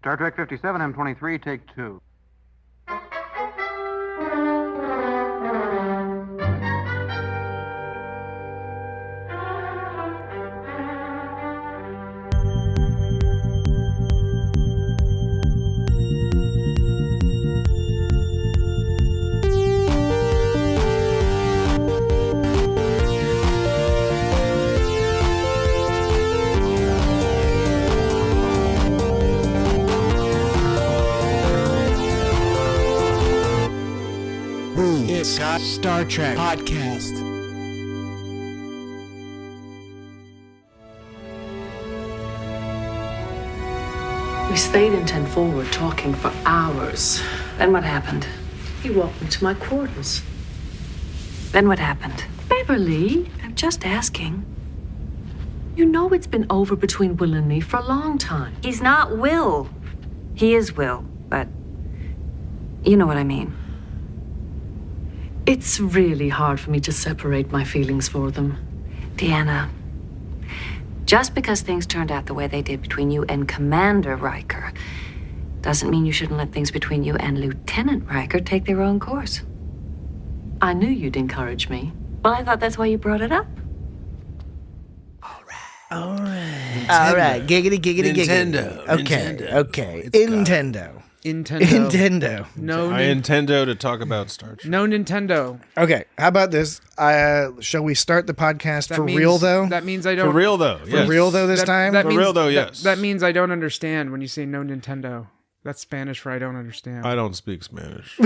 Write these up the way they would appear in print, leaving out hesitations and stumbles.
Star Trek 57, M23, take 2. Star Trek Podcast. We stayed in 10 forward talking for hours. Then what happened? He walked me to my quarters. Then what happened? Beverly, I'm just asking. You know it's been over between Will and me for a long time. He's not Will. He is Will, but you know what I mean. It's really hard for me to separate my feelings for them. Deanna, just because things turned out the way they did between you and Commander Riker doesn't mean you shouldn't let things between you and Lieutenant Riker take their own course. I knew you'd encourage me. Well, I thought that's why you brought it up. All right. Giggity, giggity, Nintendo. giggity. Okay. Nintendo. Okay. It's Nintendo. Nintendo. No, I intendo to talk about Star Trek. no Nintendo. Okay. How about this? Shall we start the podcast for real, though? That means I don't. For real, though. For Yes. real, though, this time? That For means, real, though, that- yes. That means I don't understand when you say no Nintendo. That's Spanish for I don't understand. I don't speak Spanish.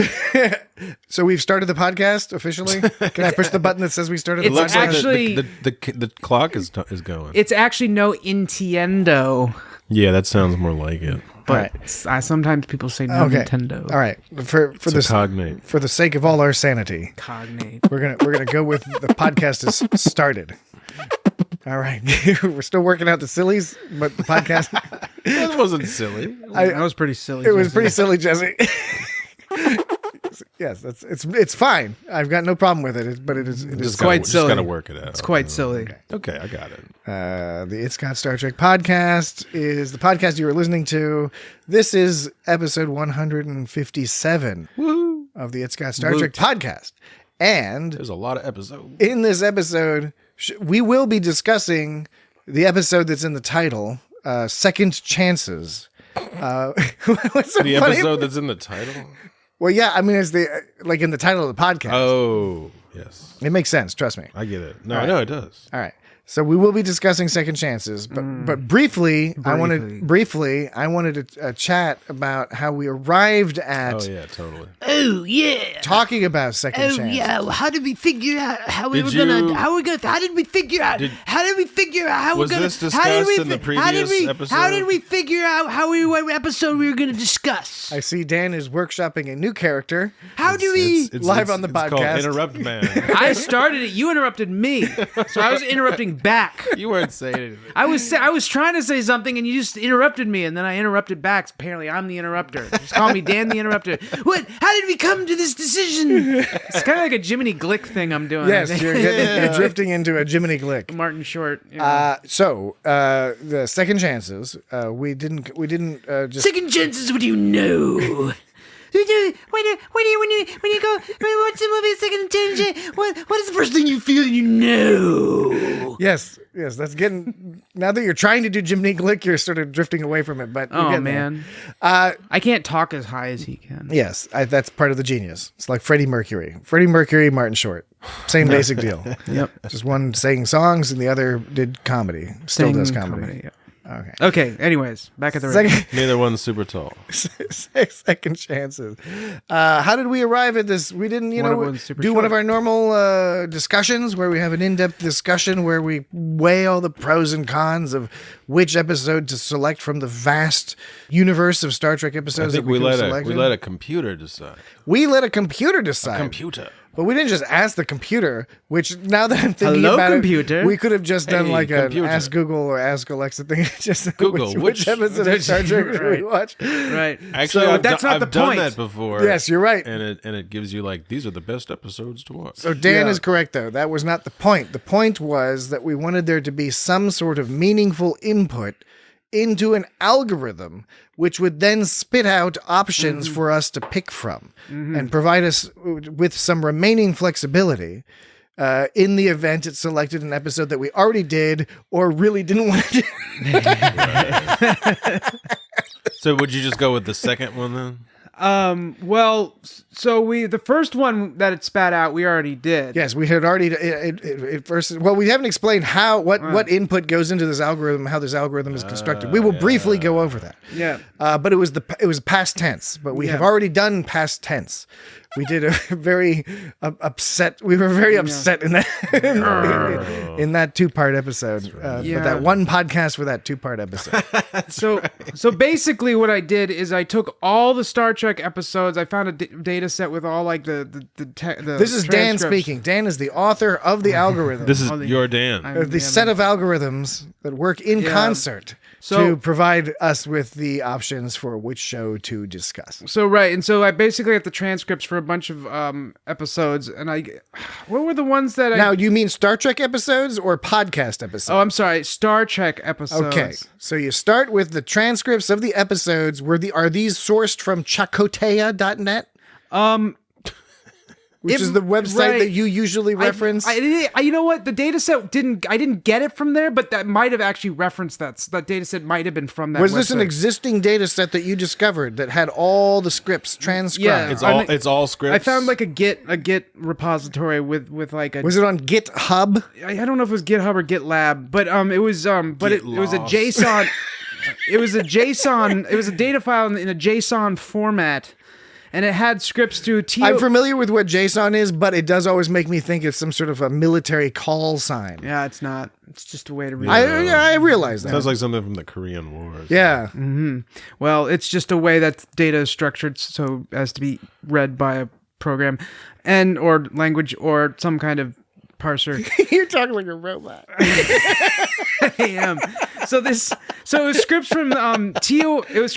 So we've started the podcast officially? Can I push the button that says we started the It's It looks podcast? like actually- the clock is going. It's actually no Entiendo. Yeah, that sounds more like it. But sometimes people say no Okay. Nintendo. All right. For It's this, a cognate. for the sake of all our sanity, Cognate. we're gonna go with the podcast is started. All right. We're still working out the sillies, but the podcast That wasn't silly. That was pretty silly. it was Jesse. pretty silly, Jesse. Yes, it's fine. I've got no problem with it, but it is quite silly. Just gotta work it out. It's quite silly. Okay, I got it. the It's Got Star Trek podcast is the podcast you are listening to. This is episode 157 of the It's Got Star Trek podcast. And There's a lot of episodes. in this episode, we will be discussing the episode that's in the title, Second Chances. What's so The funny? episode that's in the title? Well, yeah, I mean, it's like in the title of the podcast. Oh, yes. It makes sense. Trust me. I get it. No, All I know it does. All right. So we will be discussing Second Chances, but briefly, I wanted to chat about how we arrived at Oh, yeah, totally. Oh yeah. talking about Second Oh Chances. yeah. Well, how did we figure out how we Did were gonna? you- How did we figure out? How did we figure out how Was we're gonna? this how did we, discussed in the how did previous we, episode? How did we figure out what episode we were gonna discuss? I see Dan is workshopping a new character. How do we? Live on the it's called podcast. Interrupt Man. I started it. You interrupted me, so I was interrupting back. You weren't saying anything. I was trying to say something, and you just interrupted me, and then I interrupted back. Apparently, I'm the interrupter. Just call me Dan the Interrupter. What? How did we come to this decision? It's kind of like a Jiminy Glick thing I'm doing. I Yes, think. you're drifting into a Jiminy Glick. Martin Short. Yeah. So the Second Chances, we didn't just. Second chances. What do you know? When you go watch the movie Second Chances, what is the first thing you feel you know? Yes, that's getting. Now that you're trying to do Jiminy Glick, you're sort of drifting away from it. But you're Oh getting there. man, I can't talk as high as he can. Yes, that's part of the genius. It's like Freddie Mercury, Martin Short, same basic deal. Yep. Just one sang songs and the other did comedy. Still does Sing comedy. yeah. Okay. Okay. Anyways, back at the radio. Neither one's super tall. Second Chances. How did we arrive at this? We didn't, One of one's super do one short. of our normal discussions where we have an in-depth discussion where we weigh all the pros and cons of which episode to select from the vast universe of Star Trek I episodes think that we we selected. let a computer decide. We let a computer decide. Computer. But we didn't just ask the computer, which now that I'm thinking Hello, about computer. it, we could have just done Hey, like an computer. Ask Google or Ask Alexa thing. Just Google, which episode of Star Trek should we Right. watch? Right. Actually, So I've, that's not I've the done point. that before. Yes, you're right. And it gives you like, these are the best episodes to watch. So Dan Yeah. is correct, though. That was not the point. The point was that we wanted there to be some sort of meaningful input into an algorithm, which would then spit out options for us to pick from and provide us with some remaining flexibility in the event it selected an episode that we already did or really didn't want to do. So would you just go with the second one then? Well, so the first one that it spat out, we already did. Yes, we had already it first. Well, we haven't explained what input goes into this algorithm, how this algorithm is constructed. We will briefly go over that. Yeah. But it was past tense. But we have already done past tense. We did a very upset. We were very upset in that in that 2-part episode. But that one podcast for that 2-part episode. So basically, what I did is I took all the Star Trek episodes. I found a data set with all like the This is Dan speaking. Dan is the author of the algorithm. This is your Dan. The set of algorithms that work in concert to provide us with the options for which show to discuss. So right, and so I basically have the transcripts for a bunch of episodes, and what were the ones that Now, do you mean Star Trek episodes or podcast episodes? Oh, I'm sorry, Star Trek episodes. Okay, so you start with the transcripts of the episodes. Are these sourced from chakotea.net? Which is the website that you usually reference. You know what? The data set I didn't get it from there, but that might have actually referenced that data set might have been from that. Was website. this an existing data set that you discovered that had all the scripts transcribed? Yeah, it's all scripts. I found like a Git repository with like a. Was it on GitHub? I don't know if it was GitHub or GitLab, but it was it was a JSON. It was a JSON. It was a data file in a JSON format. And it had scripts through I'm familiar with what JSON is, but it does always make me think it's some sort of a military call sign. Yeah, it's not. It's just a way to read it. I realize that. Sounds like something from the Korean War. Yeah. Mm-hmm. Well, it's just a way that data is structured so as to be read by a program or language or some kind of parser. You're talking like a robot. I am. So it was scripts from TOS,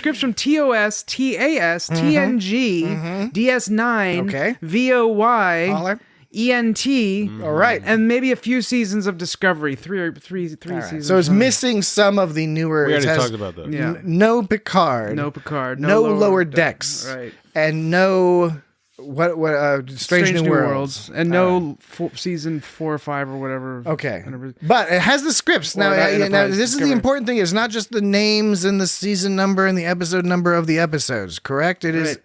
TAS, TNG, DS9, VOY, ENT. All right. And maybe a few seasons of Discovery. Three seasons. So it's missing some of the newer. We already talked about that. Yeah. No Picard. No Picard. No lower decks. Right. And no Strange New Worlds. And no season 4 or 5 or whatever. Okay. But it has the scripts. Now this is the important thing. It's not just the names and the season number and the episode number of the episodes, correct? It has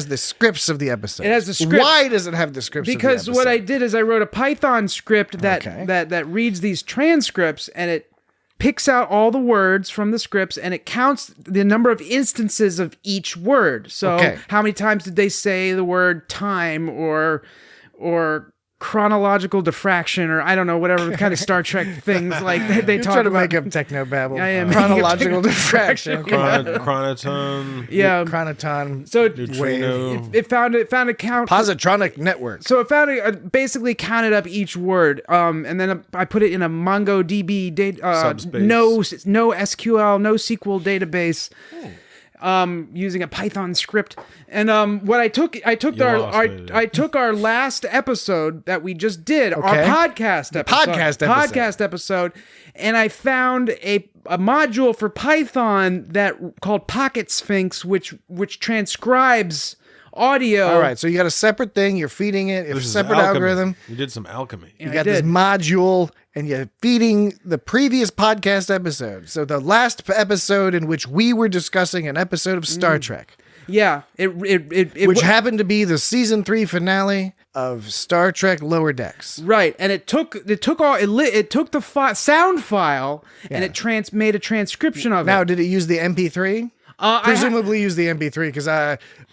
the scripts of the episodes. It has the scripts. Why does it have the scripts because of the episode? what I did is I wrote a Python script that reads these transcripts, and it picks out all the words from the scripts, and it counts the number of instances of each word. So how many times did they say the word time or chronological diffraction, or I don't know, whatever kind of Star Trek things like they talk trying to about. make up techno babble. I am Chronological diffraction. Chronoton. Yeah. Chronoton. So neutrino. it found a count. Positronic network. So it found basically counted up each word, and then I put it in a MongoDB Subspace. no SQL, no SQL database. Using a Python script, and what I took our last episode that we just did, our podcast episode, and I found a module for Python called Pocket Sphinx, which transcribes audio. All right, so you got a separate thing. You're feeding it. It's a separate algorithm. You did some alchemy. You got this module, and you're feeding the previous podcast episode. So the last episode in which we were discussing an episode of Star Trek. Yeah, which happened to be the season 3 finale of Star Trek Lower Decks. Right, and it took the sound file and it made a transcription of it. Now, did it use the MP3? Presumably use the MP3 because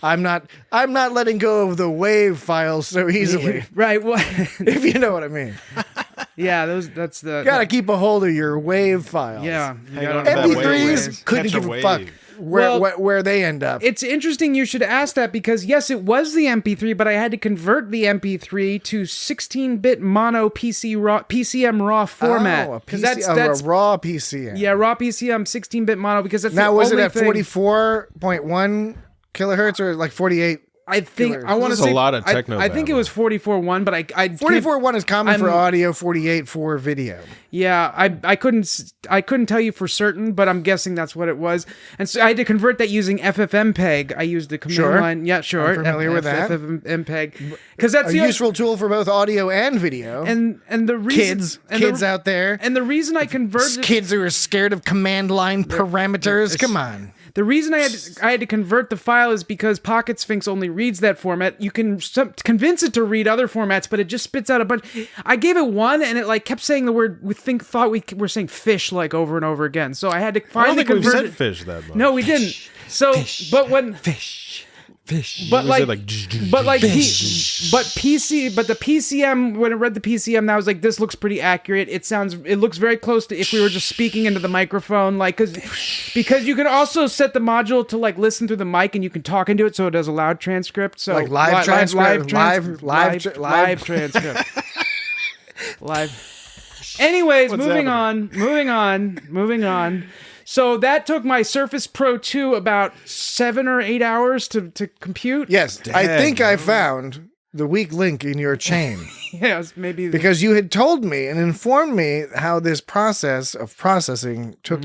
I'm not letting go of the WAV files so easily. Right. Well, if you know what I mean. Yeah, that's the. You gotta keep a hold of your WAV files. Yeah. MP3s couldn't give a fuck where they end up. It's interesting you should ask that because yes, it was the MP3, but I had to convert the MP3 to 16-bit mono PCM raw format. Oh, that's a raw PCM. Yeah, raw PCM 16-bit mono because that's now the was only it at 44.1 kilohertz or like 48? I think I want to This is say a lot of techno I think it was 44.1, but I 44.1 is common for audio, 48 for video. Yeah, I couldn't tell you for certain, but I'm guessing that's what it was. And so I had to convert that using FFmpeg. I used the command line. Yeah, sure. I'm familiar with that. FFmpeg, because that's a useful tool for both audio and video. And the reason kids out there, and the reason I converted kids who are scared of command line parameters. Come on. The reason I had to convert the file is because Pocket Sphinx only reads that format. You can convince it to read other formats, but it just spits out a bunch. I gave it one, and it like kept saying the word. Thought we were saying fish like over and over again. So I had to finally convert. I don't think we've said fish that much. No, we didn't. So, fish, but when fish. But like the PCM, when it read the PCM, that was like, this looks pretty accurate. It looks very close to if we were just speaking into the microphone, like, because you can also set the module to like listen through the mic and you can talk into it, so it does a loud transcript. So like live transcript, live transcript, live. Anyways, moving on. So that took my Surface Pro 2 about 7 or 8 hours to compute. Yes, I think I found the weak link in your chain. Yes, maybe. Because you had told me and informed me how this process of processing took,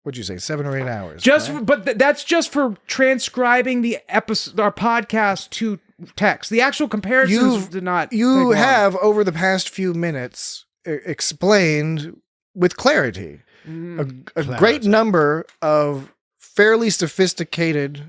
what'd you say, 7 or 8 hours? But that's just for transcribing the episode, our podcast to text. The actual comparisons did not. You have, over the past few minutes, explained with clarity a great number of fairly sophisticated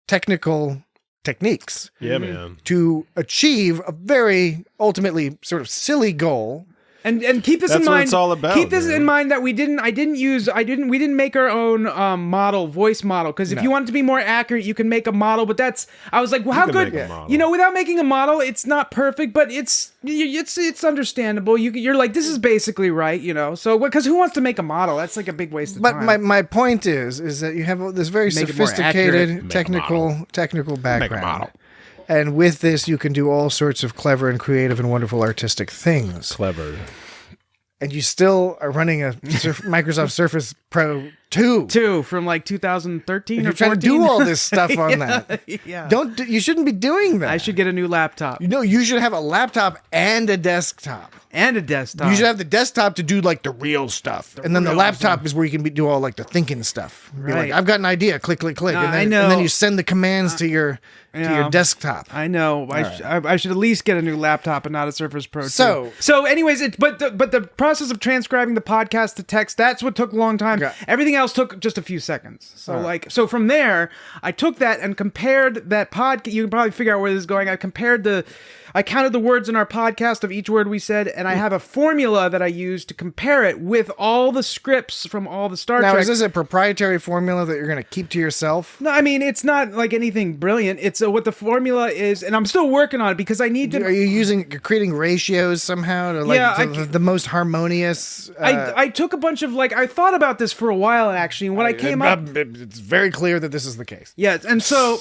technical techniques. Yeah, man. To achieve a very ultimately sort of silly goal. And keep this in mind. That's what it's all about. Keep this in mind that we didn't make our own voice model, because if you want it to be more accurate, you can make a model. But I was like, well, how good? Without making a model, it's not perfect, but it's understandable. You're like, this is basically right, So because who wants to make a model? That's like a big waste of time. But my point is that you have this very sophisticated technical background. Make a model. And with this, you can do all sorts of clever and creative and wonderful artistic things. Clever. And you still are running a Microsoft Surface Pro 2 from like 2013 or 14. You're trying to do all this stuff on that. Yeah. You shouldn't be doing that. I should get a new laptop. You should have a laptop and a desktop. You should have the desktop to do like the real stuff. And then the laptop is where you can do all like the thinking stuff. Be like, I've got an idea, click, click, click. And then you send the commands to your desktop. I know. I should at least get a new laptop and not a Surface Pro 2. So anyways, but the process of transcribing the podcast to text, that's what took a long time. Okay. Everything else took just a few seconds. So so from there, I took that and compared that podcast. You can probably figure out where this is going. I counted the words in our podcast of each word we said, and I have a formula that I use to compare it with all the scripts from all the Star Trek. Now, is this a proprietary formula that you're going to keep to yourself? No, I mean, it's not like anything brilliant. It's what the formula is, and I'm still working on it because I need to... Are you creating ratios somehow to the most harmonious... I took a bunch of, I thought about this for a while, actually, and when I came up... It's very clear that this is the case. Yes, and so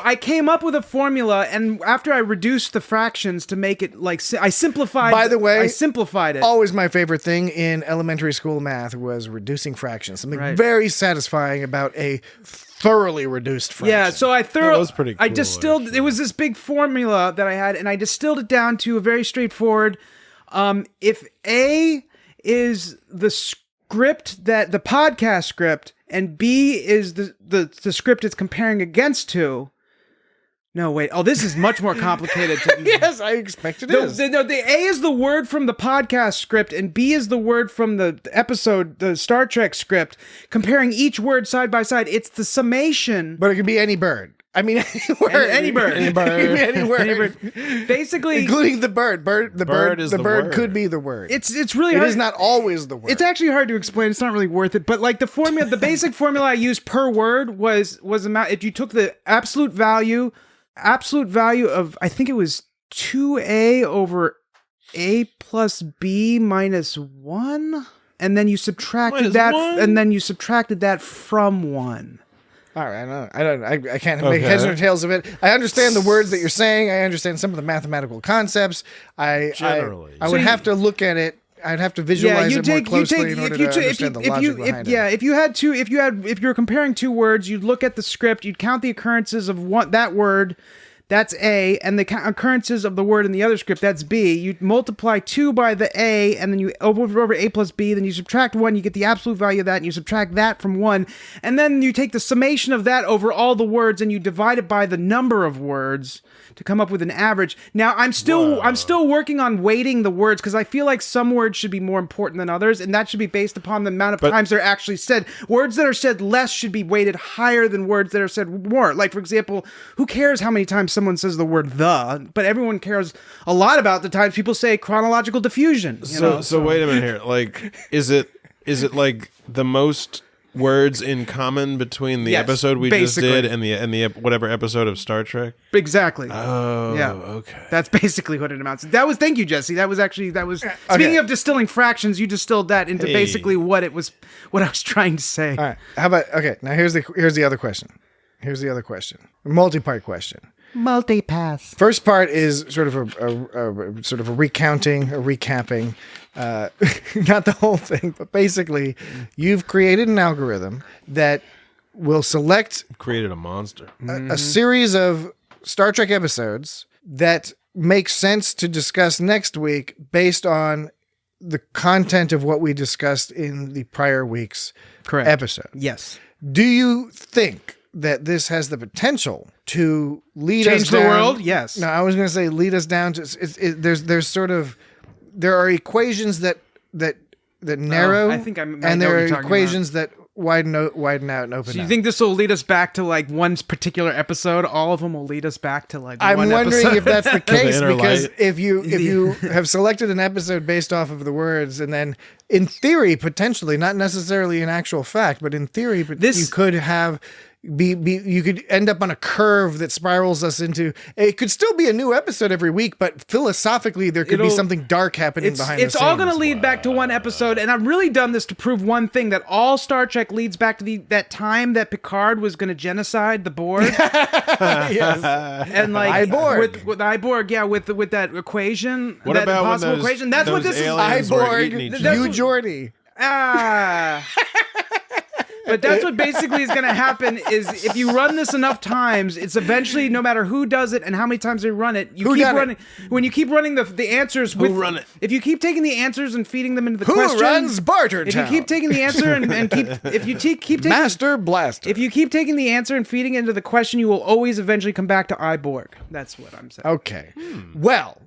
I came up with a formula, and after I reduced the fractions to make it I simplified. By the way, I simplified it. Always my favorite thing in elementary school math was reducing fractions. Something very satisfying about a thoroughly reduced fraction. Yeah, so that was pretty cool, I distilled. Actually. It was this big formula that I had, and I distilled it down to a very straightforward. If A is the script that the podcast script, and B is the script it's comparing against to. No, wait. Oh, this is much more complicated. Yes, I expect it is. The A is the word from the podcast script, and B is the word from the episode, the Star Trek script. Comparing each word side by side, it's the summation. But it can be any bird. I mean, any word. Any bird. Any bird. Any word. Any bird. Basically, including the bird. The bird could be the word. It's really hard. It is not always the word. It's actually hard to explain. It's not really worth it. But the formula, the basic formula I used per word was amount. If you took the absolute value of, I think it was 2A over A plus B minus 1, and then you subtracted that from 1. All right, I can't make heads or tails of it. I understand the words that you're saying. I understand some of the mathematical concepts. I would have to look at it. I'd have to visualize it more closely in order to understand the logic behind it. Yeah, if you're comparing two words, you'd look at the script, you'd count the occurrences of that word, That's A, and the occurrences of the word in the other script, that's B. You multiply 2 by the A, and then you over A plus B, then you subtract 1, you get the absolute value of that, and you subtract that from 1, and then you take the summation of that over all the words, and you divide it by the number of words to come up with an average. Now, I'm still working on weighting the words, because I feel like some words should be more important than others, and that should be based upon the amount of times they're actually said. Words that are said less should be weighted higher than words that are said more. Like, for example, who cares how many times someone says the word "the"? But everyone cares a lot about the times people say chronological diffusion. So wait a minute here. Like, is it like the most words in common between the episode we basically. just did and the whatever episode of Star Trek? Exactly. Oh, yeah. Okay. That's basically what it amounts to. Thank you, Jesse. Speaking of distilling fractions, you distilled that into basically what I was trying to say. All right. How about, okay, now here's the other question. A multi-part question. Multipass. First part is sort of a recounting, a recapping, not the whole thing, but basically you've created an algorithm that will select Created a monster. a series of Star Trek episodes that make sense to discuss next week based on the content of what we discussed in the prior week's episode. Yes. Do you think that this has the potential to lead us Change the down, world? Yes. No, I was going to say lead us down to. There are equations that narrow. I think I might and know there what are you're talking equations that widen out and open. So you out. think this will lead us back to like one particular episode? All of them will lead us back to like I'm one wondering episode? if that's the case, inner because light. if you have selected an episode based off of the words, and then in theory, potentially, not necessarily in actual fact, but in theory, you could have. You could end up on a curve that spirals us into. It could still be a new episode every week, but philosophically, there could be something dark happening behind the scenes. It's all going to lead back to one episode, and I've really done this to prove one thing: that all Star Trek leads back to that time that Picard was going to genocide the Borg. Yes. And like Iborg. with Iborg, yeah, with that equation, What that about when impossible those, equation. That's what those this is. aliens were eating each Iborg, other? you Geordie. But that's what basically is going to happen is if you run this enough times, it's eventually, no matter who does it and how many times they run it, when you keep running the answers with... Who run it? If you keep taking the answers and feeding them into the Who question... runs Bartertown? If you keep taking the answer and keep... If you keep taking... Master Blaster. If you keep taking the answer and feeding it into the question, you will always eventually come back to Iborg. That's what I'm saying. Okay. Well,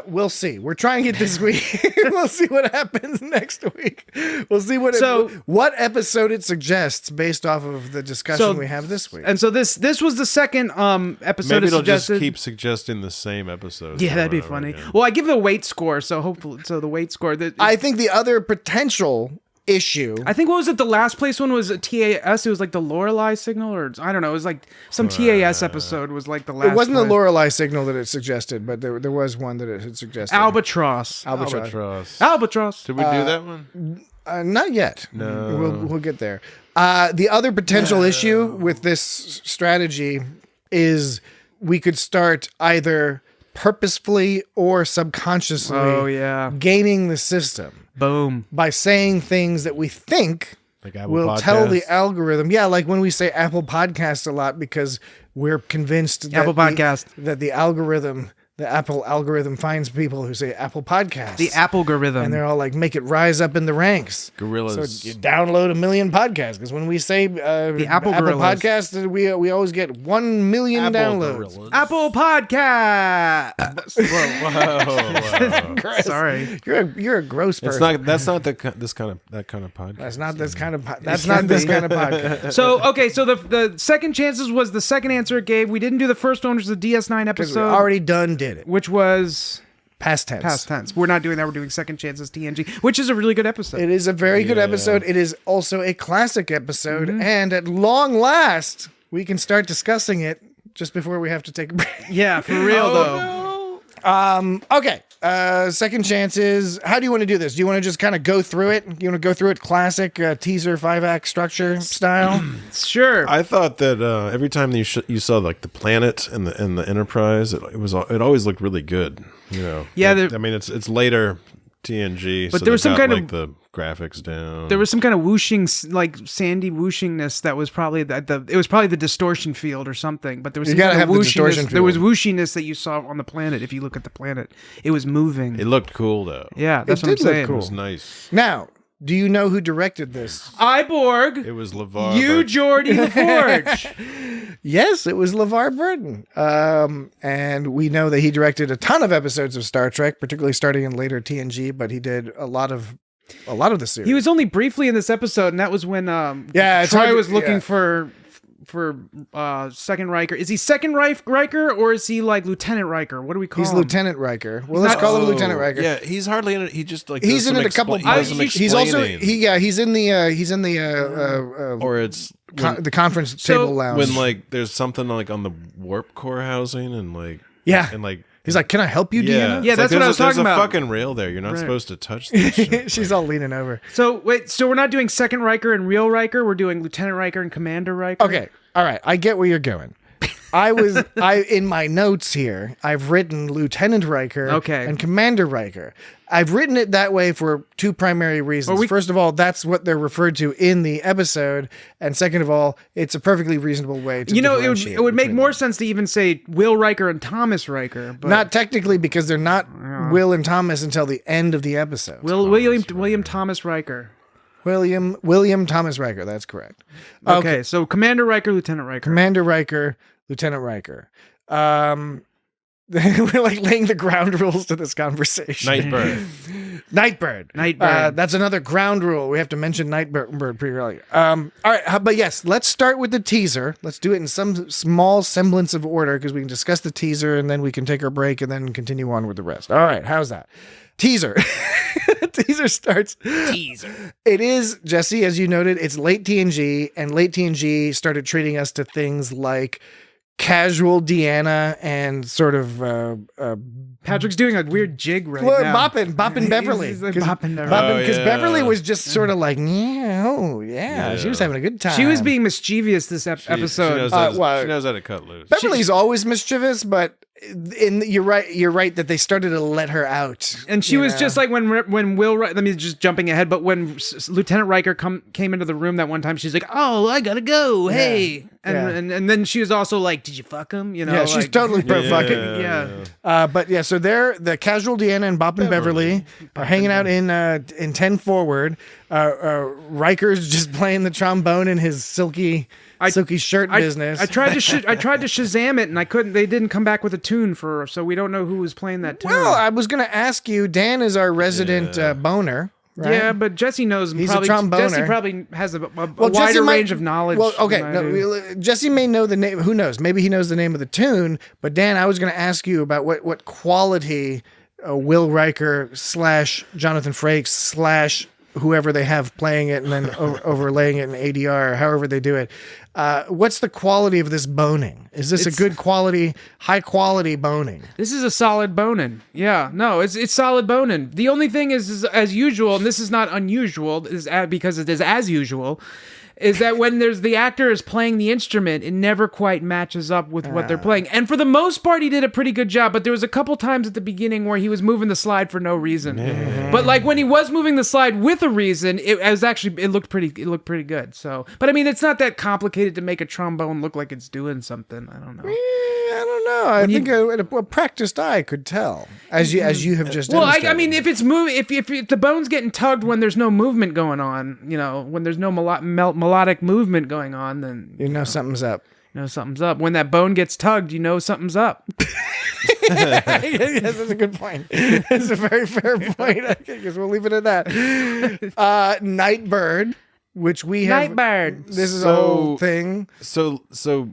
we'll see. We're trying it this week. We'll see what happens next week. We'll see what episode it suggests based off of the discussion we have this week. And so this was the second episode. Maybe it it'll suggested. just keep suggesting the same episodes. Yeah, that'd be over and funny. over again. Well, I give it a weight score, so hopefully, the weight score. I think the other potential issue. I think what was it? The last place one was a TAS. It was like the Lorelei signal, or I don't know. It was like some TAS episode was like the last. It wasn't place. the Lorelei signal that it suggested, but there was one that it had suggested. Albatross. Albatross. Albatross. Did we do that one? Not yet. No. We'll get there. The other potential issue with this strategy is we could start either purposefully or subconsciously gaming the system. Boom. By saying things that we think Like Apple will Podcasts? tell the algorithm. Yeah, like when we say Apple Podcast a lot because we're convinced that Apple Podcast. that the Apple algorithm finds people who say Apple Podcasts. The Applegorithm. And they're all like, make it rise up in the ranks. Gorillas. So you download 1 million podcasts. Because when we say the Apple Gorillas. Podcast, we always get 1 million downloads. Apple Podcast. Whoa. Sorry. You're a gross person. That's not that kind of podcast. That's not this kind of podcast. So okay, so the second chances was the second answer it gave. We didn't do the first one, which was the DS9 Because we episode. already did it. Which was past tense. Past tense. We're not doing that. We're doing second chances TNG, which is a really good episode. It is a very good episode. It is also a classic episode, and at long last, we can start discussing it just before we have to take a break. Yeah, for real though. Okay. Second chances. How do you want to do this? Do you want to just kind of go through it? You want to go through it classic teaser 5-act structure style? Sure. I thought that every time you saw like the planet and the Enterprise, it always looked really good. You know. Yeah. I mean, it's later TNG, But so there was they've some got, kind like of the graphics down. There was some kind of whooshing, like sandy whooshingness that was probably it was probably the distortion field or something. But there was You some gotta kind of have the distortion whooshiness. There was field. whooshiness that you saw on the planet. If you look at the planet, it was moving. It looked cool though. Yeah, that's It what I'm did look saying. cool. It was nice. Now, do you know who directed this? Iborg, It was LeVar. you Geordie LaForge. Yes, it was LeVar Burton. And we know that he directed a ton of episodes of Star Trek, particularly starting in later TNG, but he did a lot of the series. He was only briefly in this episode, and that was when it's hard Troy to- was looking yeah. for second Riker. Is he second Riker or is he like Lieutenant Riker? What do we call He's him? Lieutenant Riker. Well, let's not- call him Lieutenant Riker. Yeah, he's hardly in it. He just like He's does in some it a couple. he does some He's also explaining. he's in the or it's the conference table lounge. when like there's something like on the warp core housing and like Yeah. He's like, "Can I help you, Deanna?" Yeah, It's that's what I was there's talking about. There's a fucking rail there. You're not Right. supposed to touch this shit. She's all leaning over. So wait, so we're not doing second Riker and real Riker. We're doing Lieutenant Riker and Commander Riker. Okay. All right. I get where you're going. In my notes here, I've written Lieutenant Riker and Commander Riker. I've written it that way for two primary reasons. First of all, that's what they're referred to in the episode. And second of all, it's a perfectly reasonable way to differentiate it would make between more them. sense to even say Will Riker and Thomas Riker. But Not technically, because they're not Will and Thomas until the end of the episode. William Thomas Riker. William Thomas Riker. That's correct. Okay, so Commander Riker, Lieutenant Riker. Commander Riker, Lieutenant Riker. We're like laying the ground rules to this conversation. Nightbird. That's another ground rule. We have to mention Nightbird pretty early. All right, but yes, let's start with the teaser. Let's do it in some small semblance of order because we can discuss the teaser and then we can take our break and then continue on with the rest. All right, how's that? Teaser. Teaser starts. Teaser. It is, Jesse, as you noted, it's late TNG, and late TNG started treating us to things like casual Deanna and sort of Patrick's doing a weird jig right now. bopping Beverly. He's like Because bopping Beverly. Beverly was just sort of like, she was having a good time. She was being mischievous this episode. She knows how to cut loose. Beverly's always mischievous, but you're right that they started to let her out. And she was just like when Will, let me just jumping ahead, but when Lieutenant Riker came into the room that one time, she's like, "Oh, I gotta go, hey," and then she was also like, "Did you fuck him?" You know, yeah, she's totally pro fucking. Yeah. But yeah, so the casual Deanna and Bop and Beverly are hanging out in 10 forward. Riker's just playing the trombone in his silky shirt business. I tried to Shazam it and I couldn't. They didn't come back with a tune so we don't know who was playing that tune. Well, I was going to ask you. Dan is our resident boner. Right? Yeah, but Jesse knows. He's a tromboner. Jesse probably has a wider range of knowledge. Well, okay, than I do. Jesse may know the name. Who knows? Maybe he knows the name of the tune. But Dan, I was going to ask you about what quality Will Riker / Jonathan Frakes / whoever they have playing it and then overlaying it in ADR, however they do it. What's the quality of this boning? Is this a good quality, high quality boning? This is a solid boning. Yeah, no, it's solid boning. The only thing is as usual, and this is not unusual, because it is as usual, is that when the actor is playing the instrument, it never quite matches up with what they're playing. And for the most part, he did a pretty good job, but there was a couple times at the beginning where he was moving the slide for no reason. But like when he was moving the slide with a reason, it looked pretty good. So, but I mean, it's not that complicated to make a trombone look like it's doing something. I don't know. I don't know. I think a practiced eye could tell, as you have just. Well, demonstrated. I mean, if it's moving, if the bone's getting tugged when there's no movement going on, when there's no melodic movement going on, then you know something's up. Something's up. When that bone gets tugged, something's up. Yes, that's a good point. That's a very fair point. I guess we'll leave it at that. Nightbird, which we have. Nightbird. This is a whole thing. So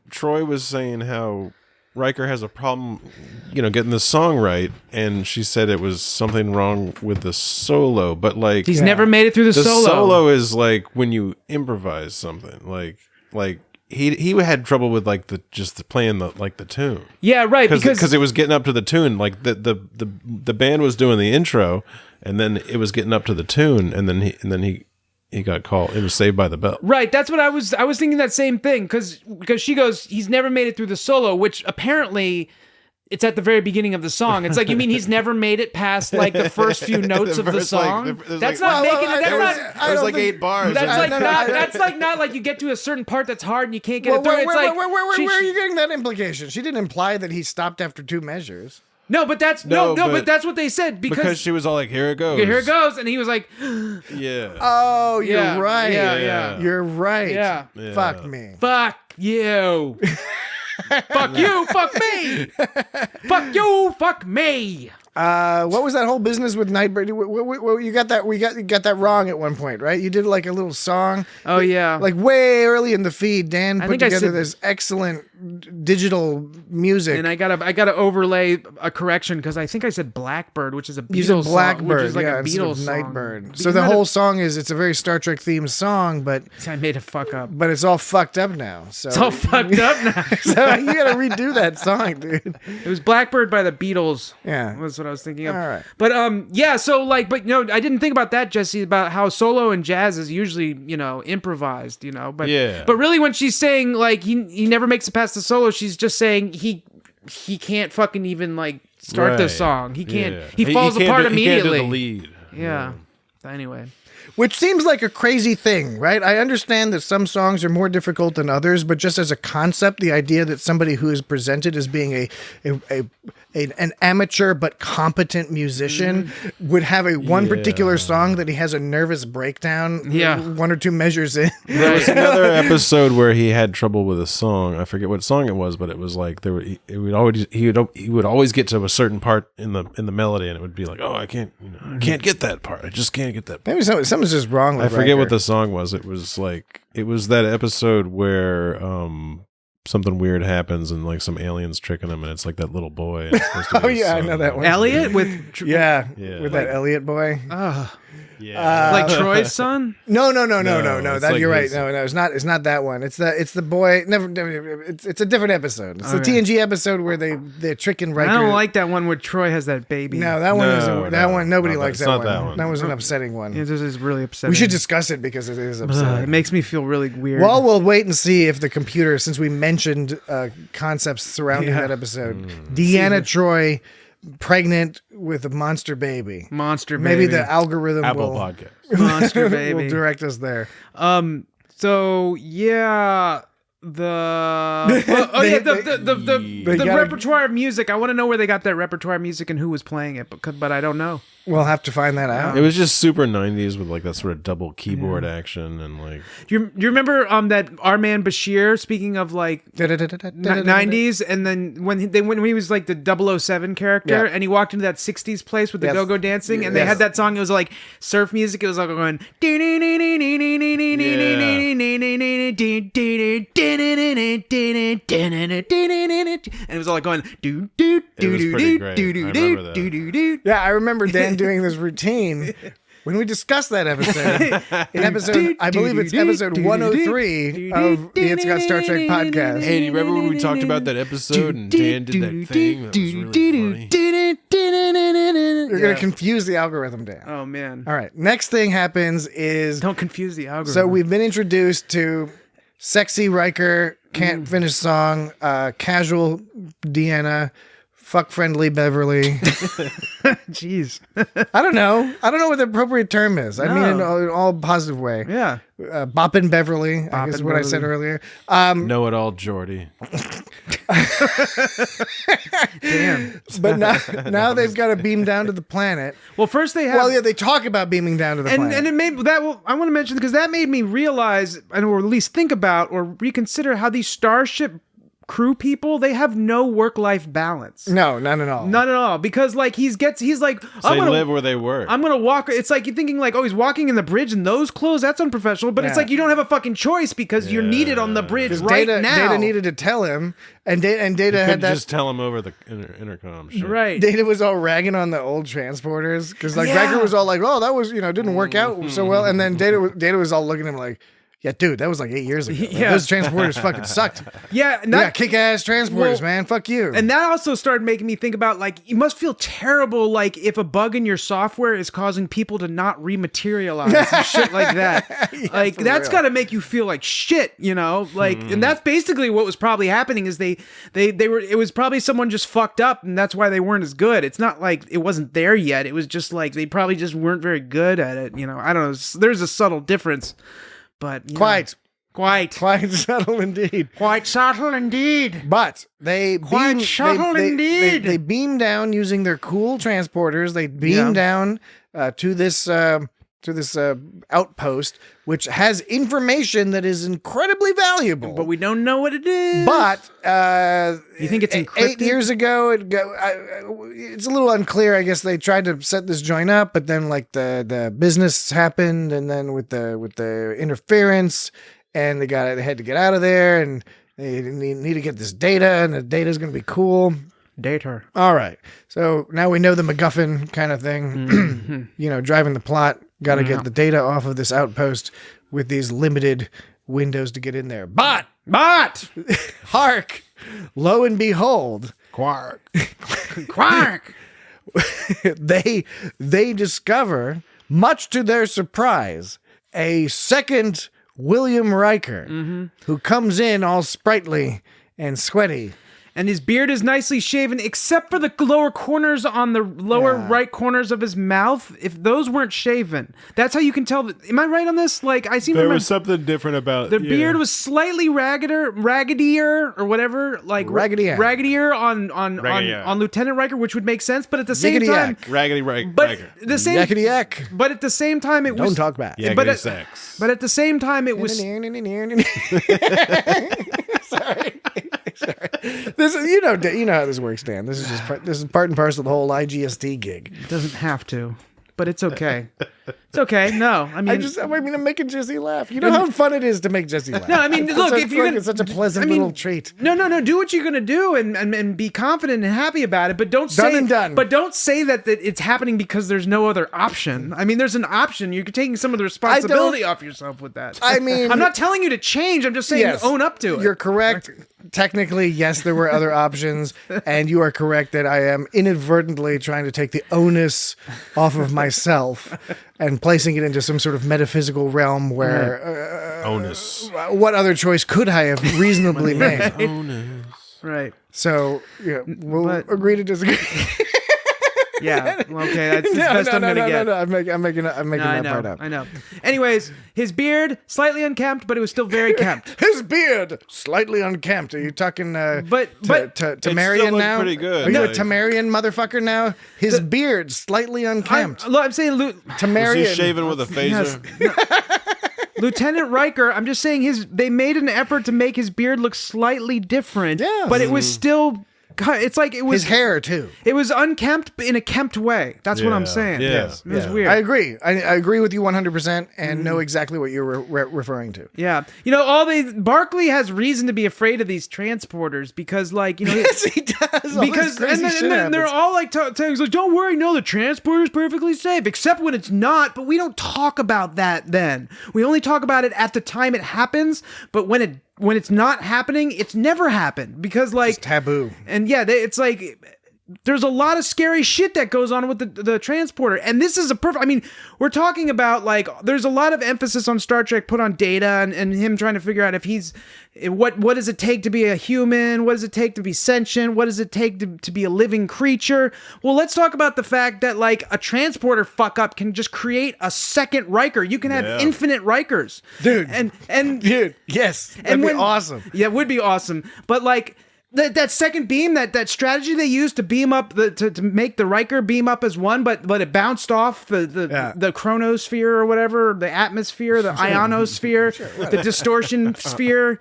Troy was saying how Riker has a problem, getting the song right, and she said it was something wrong with the solo, but like he's never made it through the solo. The solo is like when you improvise something, like he had trouble with playing the tune. Yeah, right, because it was getting up to the tune, like the band was doing the intro, and then it was getting up to the tune, and then he got called. It was Saved by the Bell. Right. That's what I was thinking that same thing. Because she goes, he's never made it through the solo, which apparently it's at the very beginning of the song. It's like, you mean he's never made it past like the first few notes of the song? That's not making it. There's like 8 bars. That's not like you get to a certain part that's hard and you can't get it through. Where are you getting that implication? She didn't imply that he stopped after 2 measures. No, but that's but that's what they said because she was all like, "Here it goes, here it goes," and he was like, "Yeah." Oh, you're Yeah, right. yeah. You're right. Yeah. Fuck me. "Fuck you, fuck you, fuck me, fuck you, fuck me." What was that whole business with Nightbird? You got that? You got that wrong at one point, right? You did like a little song. Oh yeah, like way early in the feed. Dan put together this excellent digital music, and I gotta overlay a correction because I think I said Blackbird, which is a Beatles Blackbird, song, which is like a instead Beatles of song. Nightbird. So the whole song it's a very Star Trek themed song, but I made a fuck up. But it's all fucked up now. So it's all fucked up now. So you gotta redo that song, dude. It was Blackbird by the Beatles. Yeah, was what I was thinking of. All right. But yeah, so like, but I didn't think about that, Jesse, about how solo and jazz is usually, improvised, but yeah. But really when she's saying like he never makes it past the solo, she's just saying he can't fucking even like start the song. He can't he falls apart immediately. He can't do the lead. Yeah. Anyway. Which seems like a crazy thing, right? I understand that some songs are more difficult than others, but just as a concept, the idea that somebody who is presented as being an amateur but competent musician would have one particular song that he has a nervous breakdown 1 or 2 measures in. There was another episode where he had trouble with a song. I forget what song it was, but it was like he would always get to a certain part in the melody, and it would be like, oh, I can't get that part. I just can't get that part. Maybe something's just wrong with I forget Riker. what the song was. It was that episode where something weird happens and like some aliens tricking him, and it's like that little boy. And it's supposed to be I know that one. Elliot with with that Elliot boy. Yeah, like Troy's son. No. it's That like you're right. his- No, it's not. It's not that one. It's the boy. Never. It's a different episode. It's the TNG episode where they're tricking Riker. I don't like that one where Troy has that baby. No, that one isn't. That one nobody likes. It's That not one. that one. That was an upsetting one. Yeah, this is really upsetting. We should discuss it because it is upsetting. It makes me feel really weird. Well, we'll wait and see if the computer, since we mentioned concepts surrounding that episode, Deanna Troi pregnant with a monster baby. Maybe the algorithm Apple will Podcast. Monster baby will direct us there. So yeah, the repertoire of music. I want to know where they got that repertoire of music and who was playing it, but I don't know. We'll have to find that out. It was just super 90s with like that sort of double keyboard action and like. Do you remember that our man Bashir? Speaking of like 90s, and then when he was like the 007 character, and he walked into that 60s place with the go-go dancing, and they had that song. It was like surf music. It was like going. And it was all like going do do do do do do do do. Yeah, I remember Dan doing this routine when we discussed that episode. In episode, I believe it's episode 103 of the It's Got Star Trek podcast. Hey, do you remember when we talked about that episode and Dan did that thing? That was really funny. You're gonna confuse the algorithm, Dan. Oh man! All right. Next thing happens is Don't confuse the algorithm. so we've been introduced to sexy Riker, can't finish song, casual Deanna, fuck friendly Beverly. Jeez. I don't know what the appropriate term is. I mean in all positive way. Yeah. Boppin' Beverly, I guess what I said earlier. Know it all, Geordie. Damn. But now they've got to beam down to the planet. Well, first they have. Well, yeah, they talk about beaming down to the planet. And it made that. Well, I want to mention because that made me realize, or at least think about, or reconsider how these Starship crew people, they have no work-life balance. No, none at all. None at all. Because like he's like, So they live where they work. I'm gonna walk. It's like you're thinking like, oh, he's walking in the bridge in those clothes. That's unprofessional. But it's like you don't have a fucking choice because you're needed on the bridge right now. Data needed to tell him, and Data had that. Just tell him over the intercom. Sure. Right. Data was all ragging on the old transporters because like Riker was all like, oh, that was didn't work out so well, and then Data was all looking at him like, Yeah, dude, that was like 8 years ago. Yeah. Those transporters fucking sucked. Yeah, Kick-ass transporters, man. Fuck you. And that also started making me think about, like, you must feel terrible, like, if a bug in your software is causing people to not rematerialize and shit like that. Yeah, like, for that's real. got to make you feel like shit, you know? Like, and that's basically what was probably happening is they were, it was probably someone just fucked up, and that's why they weren't as good. It's not like it wasn't there yet. It was just like they probably just weren't very good at it, you know? I don't know. There's a subtle difference. But Quite subtle indeed. Quite subtle indeed. But they Quite subtle indeed. They beam down using their cool transporters. They beam down to this outpost, which has information that is incredibly valuable. But we don't know what it is. But you think it's encrypted? 8 years ago, it's a little unclear. I guess they tried to set this joint up, but then like the business happened, and then with the interference, and they had to get out of there, and they need to get this data, and the data is going to be cool. Data. All right. So now we know the MacGuffin kind of thing, driving the plot. Got to get the data off of this outpost with these limited windows to get in there. But, hark, lo and behold, Quark. they discover, much to their surprise, a second William Riker who comes in all sprightly and sweaty. And his beard is nicely shaven, except for the lower corners on the lower right corners of his mouth. If those weren't shaven, that's how you can tell. Am I right on this? Like, I seem to There remember was something different about the beard was slightly raggedier or whatever, like raggedier on Lieutenant Riker, which would make sense. But at the same time, Raggedy Riker. but the same, Yakety-yak. but at the same time, it was Don't talk back. Yaggedy sex. But at the same time, it was. Sorry. This is, you know how this works, Dan. This is part and parcel of the whole IGST gig. It doesn't have to, but it's okay. It's okay. No, I'm making Jesse laugh. You know how fun it is to make Jesse laugh. No, I mean, look, if you're it's such a pleasant little treat. No. Do what you're gonna do and be confident and happy about it. But don't say But don't say that it's happening because there's no other option. I mean, there's an option. You're taking some of the responsibility off yourself with that. I mean, I'm not telling you to change. I'm just saying own up to it. You're correct. Technically, yes, there were other options, and you are correct that I am inadvertently trying to take the onus off of myself and placing it into some sort of metaphysical realm where onus. What other choice could I have reasonably made? Onus. Right. So we'll agree to disagree. Yeah. Okay. That's the best I'm gonna get. No. I'm making that part up. I know. Anyways, his beard slightly unkempt, but it was still very kempt. His beard slightly unkempt. Are you talking? But Tamarian now? Pretty good. Are you a Tamarian motherfucker now? His beard slightly unkempt. I'm saying Tamarian. Was he shaven with a phaser? Lieutenant Riker, I'm just saying they made an effort to make his beard look slightly different. Yeah. But it was still. It's like it was his hair too. It was unkempt in a kempt way. That's what I'm saying. Yeah. Yes, it was weird. I agree. I agree with you 100% and know exactly what you're referring to. Yeah. Barclay has reason to be afraid of these transporters because, like, yes, he does. Because and then they're all like saying, "Don't worry, no, the transporter's perfectly safe," except when it's not. But we don't talk about that then. We only talk about it at the time it happens. But when it's not happening, it's never happened because, like, it's taboo. And yeah, it's like there's a lot of scary shit that goes on with the transporter, and this is a perfect. I mean, we're talking about, like, there's a lot of emphasis on Star Trek put on Data and him trying to figure out if he's what does it take to be a human, what does it take to be sentient, what does it take to be a living creature. Well, let's talk about the fact that, like, a transporter fuck up can just create a second Riker. You can have infinite Rikers, dude. And dude, yes, that'd be awesome. Yeah, it would be awesome, but like. That second beam, that strategy they used to beam up to make the Riker beam up as one, but it bounced off the chronosphere or whatever, the atmosphere, the ionosphere, the distortion sphere,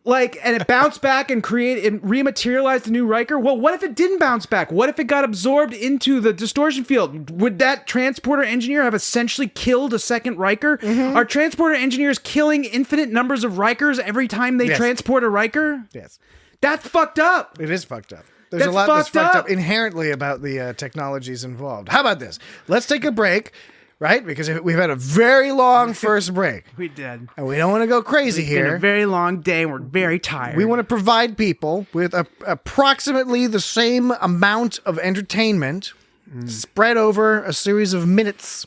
like, and it bounced back and rematerialized a new Riker. Well, what if it didn't bounce back? What if it got absorbed into the distortion field? Would that transporter engineer have essentially killed a second Riker? Mm-hmm. Are transporter engineers killing infinite numbers of Rikers every time they transport a Riker? Yes. That's fucked up. It is fucked up. There's a lot that's fucked up inherently about the technologies involved. How about this? Let's take a break. right? Because we've had a very long first break. We did. And we don't want to go crazy It's been here. a very long day and we're very tired. We want to provide people with approximately the same amount of entertainment spread over a series of minutes.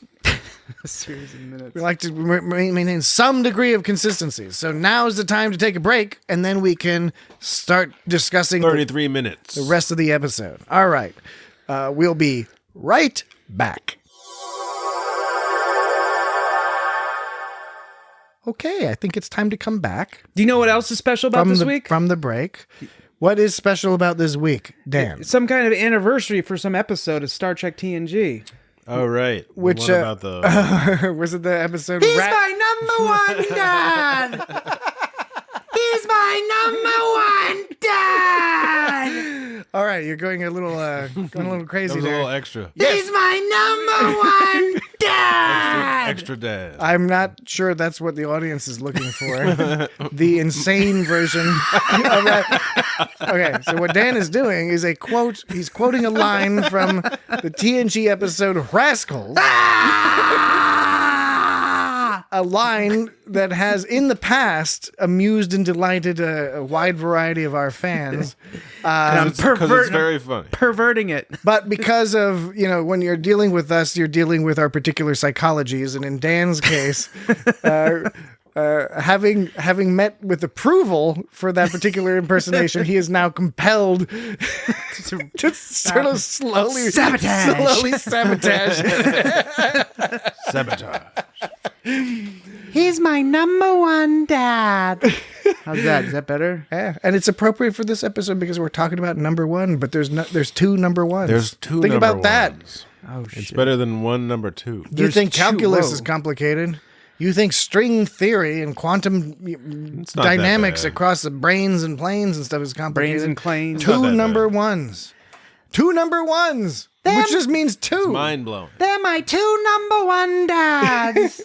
a series of minutes. We like to maintain some degree of consistency. So now's the time to take a break, and then we can start discussing 33 minutes. the rest of the episode. All right. We'll be right back. Okay, I think it's time to come back. Do you know what else is special about this week? From the break. What is special about this week, Dan? Some kind of anniversary for some episode of Star Trek TNG. Oh, right. Which, what about the... was it the episode? He's my number one dad. He's my number one dad. All right, you're going a little crazy That was a there. little extra. He's my number one dad. Extra dad. I'm not sure that's what the audience is looking for. The insane version of that. Okay, so what Dan is doing is a quote. He's quoting a line from the TNG episode Rascals. A line that has, in the past, amused and delighted a wide variety of our fans. Because it's very funny. Perverting it. But because of, when you're dealing with us, you're dealing with our particular psychologies. And in Dan's case, having met with approval for that particular impersonation, he is now compelled to sort of slowly sabotage. Sabotage. He's my number one dad. How's that? Is that better? Yeah, and it's appropriate for this episode because we're talking about number one, but there's two number ones. There's two Think number about that. ones. Oh, shit. It's better than one number two. You There's think two. calculus Whoa. is complicated. You think string theory and quantum It's not dynamics that bad. across the brains and planes and stuff is complicated. Brains and planes. It's not Two that number bad. ones. Two number ones. Which just means two. Mind blowing. They're my two number one dads.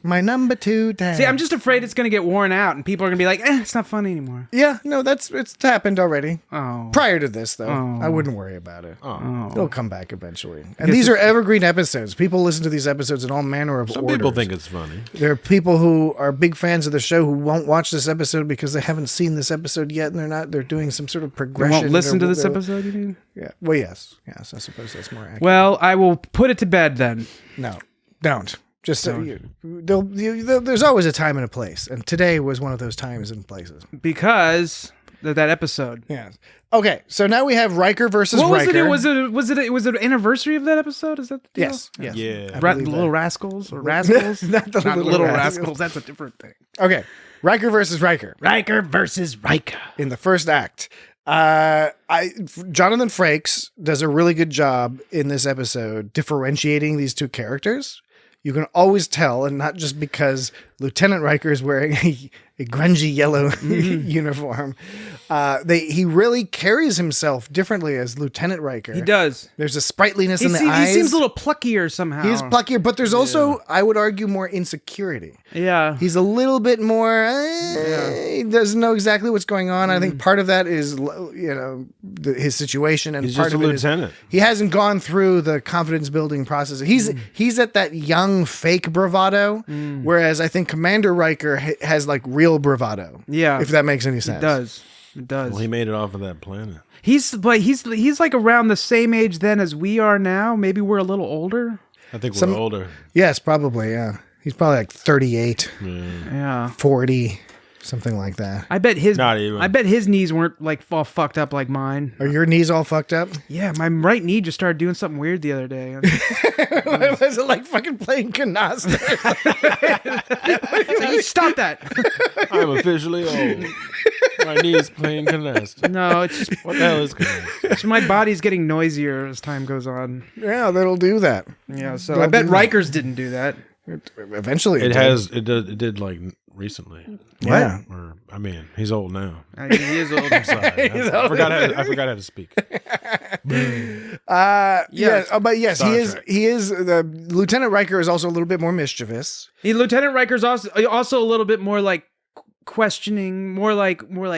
My number two dad. See, I'm just afraid it's going to get worn out and people are going to be like, it's not funny anymore. Yeah, no, it's happened already. Oh. Prior to this, though, Oh. I wouldn't worry about it. Oh. It'll come back eventually. And these are evergreen episodes. People listen to these episodes in all manner of Some orders. people think it's funny. There are people who are big fans of the show who won't watch this episode because they haven't seen this episode yet, and they're doing some sort of You progression. won't listen to this They're- episode, you mean? Yeah. Well, yes. I suppose that's more accurate. Well, I will put it to bed then. No, don't. Just so there's always a time and a place, and today was one of those times and places. Because of that episode. Yes. Okay, so now we have Riker versus What was Riker. it? Was it an anniversary of that episode? Is that the deal? Yes. Yes. Yeah. I Ra- believe Little that. Rascals or Rascals? Not the Not Little Little Rascals. Rascals. That's a different thing. Okay, Riker versus Riker Riker versus Riker. in the first act. Jonathan Frakes does a really good job in this episode differentiating these two characters. You can always tell, and not just because Lieutenant Riker is wearing a grungy yellow uniform. He really carries himself differently as Lieutenant Riker. He does. There's a sprightliness He in the eyes. seems a little pluckier somehow. He's pluckier, but there's also, I would argue, more insecurity. Yeah. He's a little bit more. He doesn't know exactly what's going on. I think part of that is, his situation, and He's part just a of it is lieutenant. he hasn't gone through the confidence building process. He's at that young fake bravado, whereas I think Commander Riker has like real bravado. Yeah. if that makes any sense. It does. It does. Well, he made it off of that planet. He's like around the same age then as we are now. Maybe we're a little older. I think we're older. Yes, probably. Yeah, he's probably like 38, Yeah. 40, something like that. I bet his Not even. I bet his knees weren't like all fucked up like mine. Are your knees all fucked up? Yeah, my right knee just started doing something weird the other day. Was it like fucking playing canasta? Stop that. I'm officially old. My knee's playing canasta. No, it's just What the hell is canasta? it's my body's getting noisier as time goes on. Yeah, that'll do that. Yeah, so Don't I bet do that. Rikers didn't do that. Eventually, It did like recently. Yeah. Or I mean, he's old now. I mean, he is old. I'm sorry. I forgot how to speak. Yeah. Oh, but yes, Star he is. Trek. He is. The Lieutenant Riker is also a little bit more mischievous. Lieutenant Riker's also a little bit more like questioning, more like more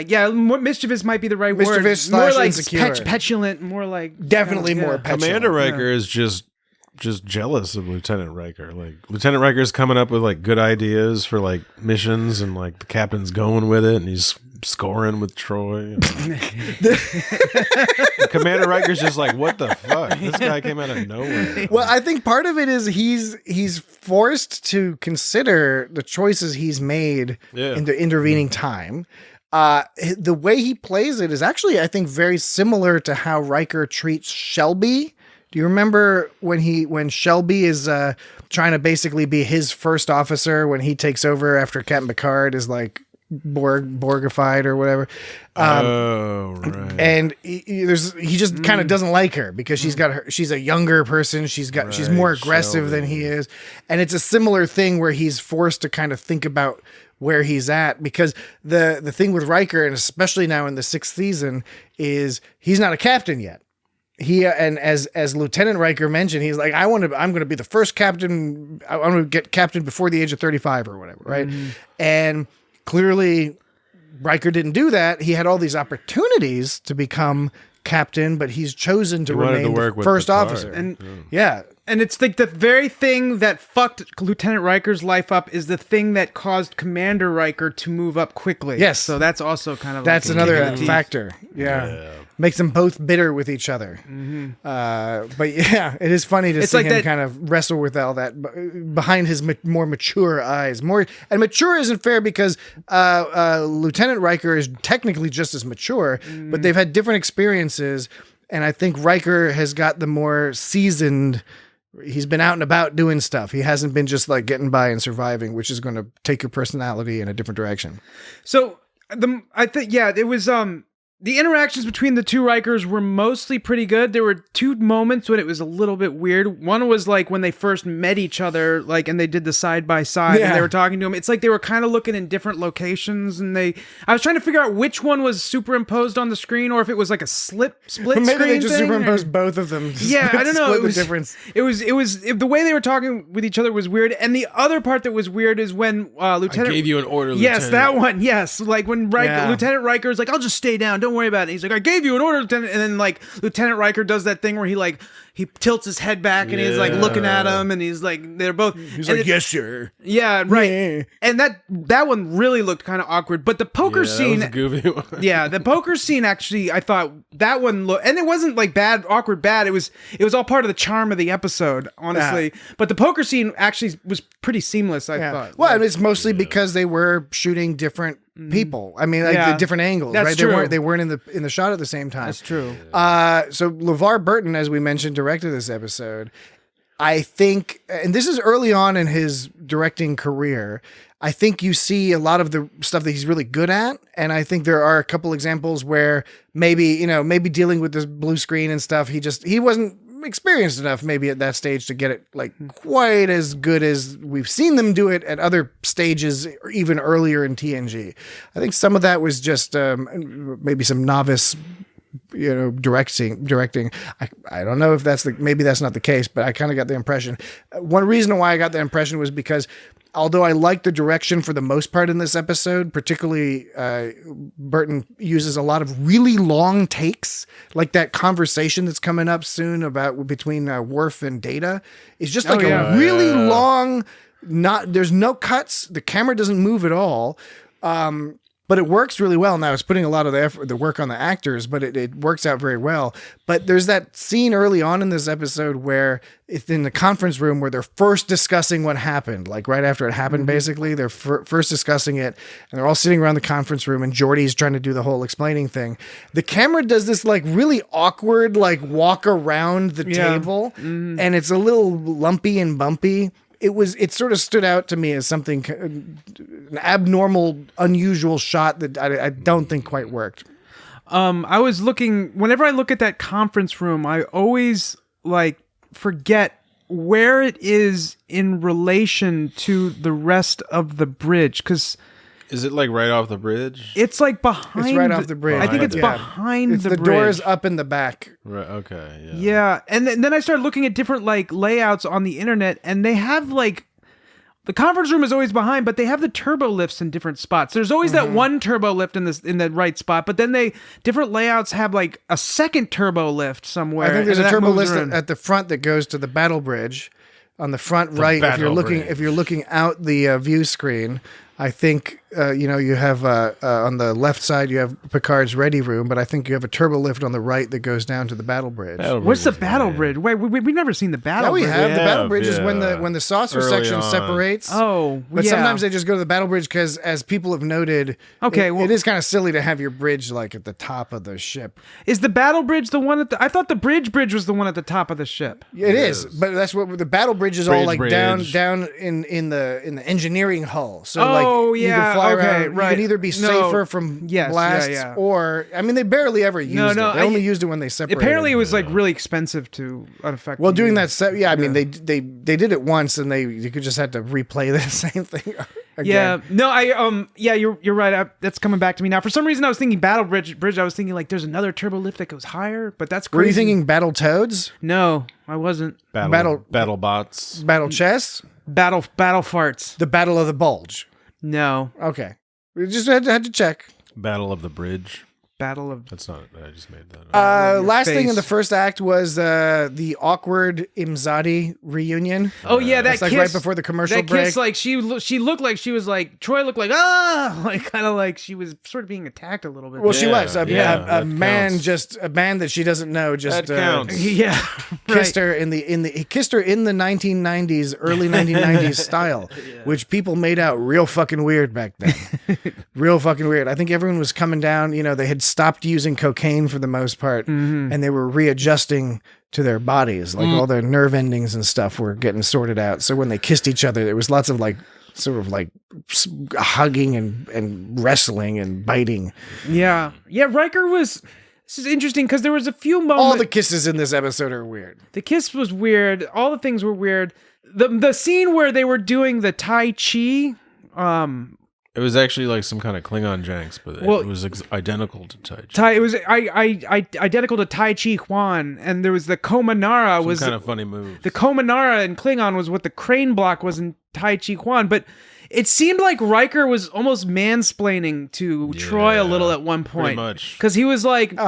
mischievous might be the right Mischievous word. More slash like insecure. petulant, more like Definitely more yeah. petulant. Commander Riker is just just jealous of Lieutenant Riker. Like Lieutenant Riker's coming up with like good ideas for like missions, and like the captain's going with it, and he's scoring with Troy. Commander Riker's just like, what the fuck? This guy came out of nowhere. Well, I think part of it is he's forced to consider the choices he's made in the intervening time. The way he plays it is actually, I think, very similar to how Riker treats Shelby. Do you remember when Shelby is trying to basically be his first officer when he takes over after Captain Picard is like Borgified or whatever? Right. And he just kind of doesn't like her because she's a younger person. She's more aggressive than he is. And it's a similar thing where he's forced to kind of think about where he's at, because the thing with Riker, and especially now in the 6th season, is he's not a captain yet. And as Lieutenant Riker mentioned, he's like, I'm going to be the first captain. I'm going to get captain before the age of 35 or whatever. Right. And clearly Riker didn't do that. He had all these opportunities to become captain, but he's chosen to remain the first officer. And And it's like the very thing that fucked Lieutenant Riker's life up is the thing that caused Commander Riker to move up quickly. Yes. So that's also kind of that's like another factor. Yeah. Makes them both bitter with each other. But yeah, it is funny to see him kind of wrestle with all that behind his more mature eyes. And mature isn't fair because Lieutenant Riker is technically just as mature, but they've had different experiences. And I think Riker has got the more seasoned. He's been out and about doing stuff. He hasn't been just like getting by and surviving, which is going to take your personality in a different direction. So I think, it was, the interactions between the two Rikers were mostly pretty good. There were two moments when it was a little bit weird. One was like when they first met each other, like, and they did the side by side and they were talking to him. It's like they were kind of looking in different locations, and I was trying to figure out which one was superimposed on the screen or if it was like a split screen. Maybe they just superimposed both of them. Yeah, I don't know. It was the difference. It was the way they were talking with each other was weird. And the other part that was weird is when Lieutenant, I gave you an order, Lieutenant. Yes, that one. Yes, like when Lieutenant Riker is like, "I'll just stay down. Don't worry about it." He's like, "I gave you an order, Lieutenant." And then like Lieutenant Riker does that thing where he tilts his head back and he's like looking at him, and he's like, they're both. He's like, "Yes, sir." Yeah, right. Yeah. And that one really looked kind of awkward. But the poker scene, that was a goofy one. Yeah, the poker scene actually, I thought that one looked, and it wasn't like awkward bad. It was all part of the charm of the episode, honestly. But the poker scene actually was pretty seamless. I thought. Well, and it's mostly because they were shooting different people. I mean, like the different angles, That's right? True. They weren't in the shot at the same time. That's true. So LeVar Burton, as we mentioned, directed this episode. I think, and this is early on in his directing career, I think you see a lot of the stuff that he's really good at. And I think there are a couple examples where maybe dealing with this blue screen and stuff, he wasn't experienced enough maybe at that stage to get it like quite as good as we've seen them do it at other stages or even earlier in TNG. I think some of that was just maybe some novice directing. I don't know if maybe that's not the case, but I kind of got the impression. One reason why I got the impression was because although I like the direction for the most part in this episode, particularly Burton uses a lot of really long takes, like that conversation that's coming up soon between Worf and Data is just like a really long, there's no cuts. The camera doesn't move at all. But it works really well. Now it's putting a lot of the work on the actors, but it works out very well. But there's that scene early on in this episode where it's in the conference room where they're first discussing what happened, like right after it happened, basically. They're first discussing it, and they're all sitting around the conference room, and Geordi's trying to do the whole explaining thing. The camera does this like really awkward, like walk around the table, and it's a little lumpy and bumpy. It sort of stood out to me as something, an abnormal, unusual shot that I don't think quite worked. I was looking, whenever I look at that conference room, I always like forget where it is in relation to the rest of the bridge. Because is it like right off the bridge? It's like behind. It's right off the bridge. I think it's behind the bridge. The door's up in the back. Right. Okay. Yeah. And then I started looking at different like layouts on the internet, and they have like the conference room is always behind, but they have the turbo lifts in different spots. There's always that one turbo lift in the right spot, but then different layouts have like a second turbo lift somewhere. I think there's and a that turbo moves lift around. at the front that goes to the battle bridge. On the front right, if you're looking out the view screen, I think you have on the left side you have Picard's ready room, but I think you have a turbo lift on the right that goes down to the battle bridge. What's the battle bridge? Wait, we've never seen the battle bridge. We have. The battle bridge is yeah. when the saucer Early section on. separates. Oh, But yeah. sometimes they just go to the battle bridge because, as people have noted, it is kind of silly to have your bridge like at the top of the ship. Is the battle bridge the one I thought the bridge was the one at the top of the ship. It is, but that's what the battle bridge is all like down Bridge. in the engineering hull. So you yeah, can fly okay, around. right. You can either be safer from blasts, or I mean, they barely ever used it. They only used it when they separated. Apparently, it was like really expensive to unaffected. Well, doing that, I mean, they did it once, and you could just have to replay the same thing again. Yeah, no, you're right. That's coming back to me now. For some reason, I was thinking battle bridge. I was thinking like there's another turbo lift that goes higher, but that's crazy. Were you thinking battle toads? No, I wasn't. Battle bots. Battle chess? Battle farts. The Battle of the Bulge. No. Okay. We just had to check. Battle of the Bridge. Battle of... That's not it. I just made that up. Last thing in the first act was the awkward Imzadi reunion. Oh yeah, that That's like kiss, right before the commercial that break. Kiss, like she looked like she was like Troy looked like like kind of like she was sort of being attacked a little bit. Well, she was a that man, counts. just a man that she doesn't know. Just That counts. Yeah, kissed her he kissed her in the 1990s, early 1990s style, which people made out real fucking weird back then. Real fucking weird. I think everyone was coming down. They had stopped using cocaine for the most part, and they were readjusting to their bodies. Like all their nerve endings and stuff were getting sorted out. So when they kissed each other, there was lots of like sort of like hugging and wrestling and biting. Yeah. Riker was. This is interesting because there was a few moments. All the kisses in this episode are weird. The kiss was weird. All the things were weird. The scene where they were doing the Tai Chi. It was actually like some kind of Klingon janks, but it was identical to Tai Chi. It was identical to Tai Chi Huan, and there was the Komanara Some was kind of funny move. the Komanara in Klingon was what the crane block was in Tai Chi Huan, but it seemed like Riker was almost mansplaining to Troy a little at one point. Pretty much. Because he was like,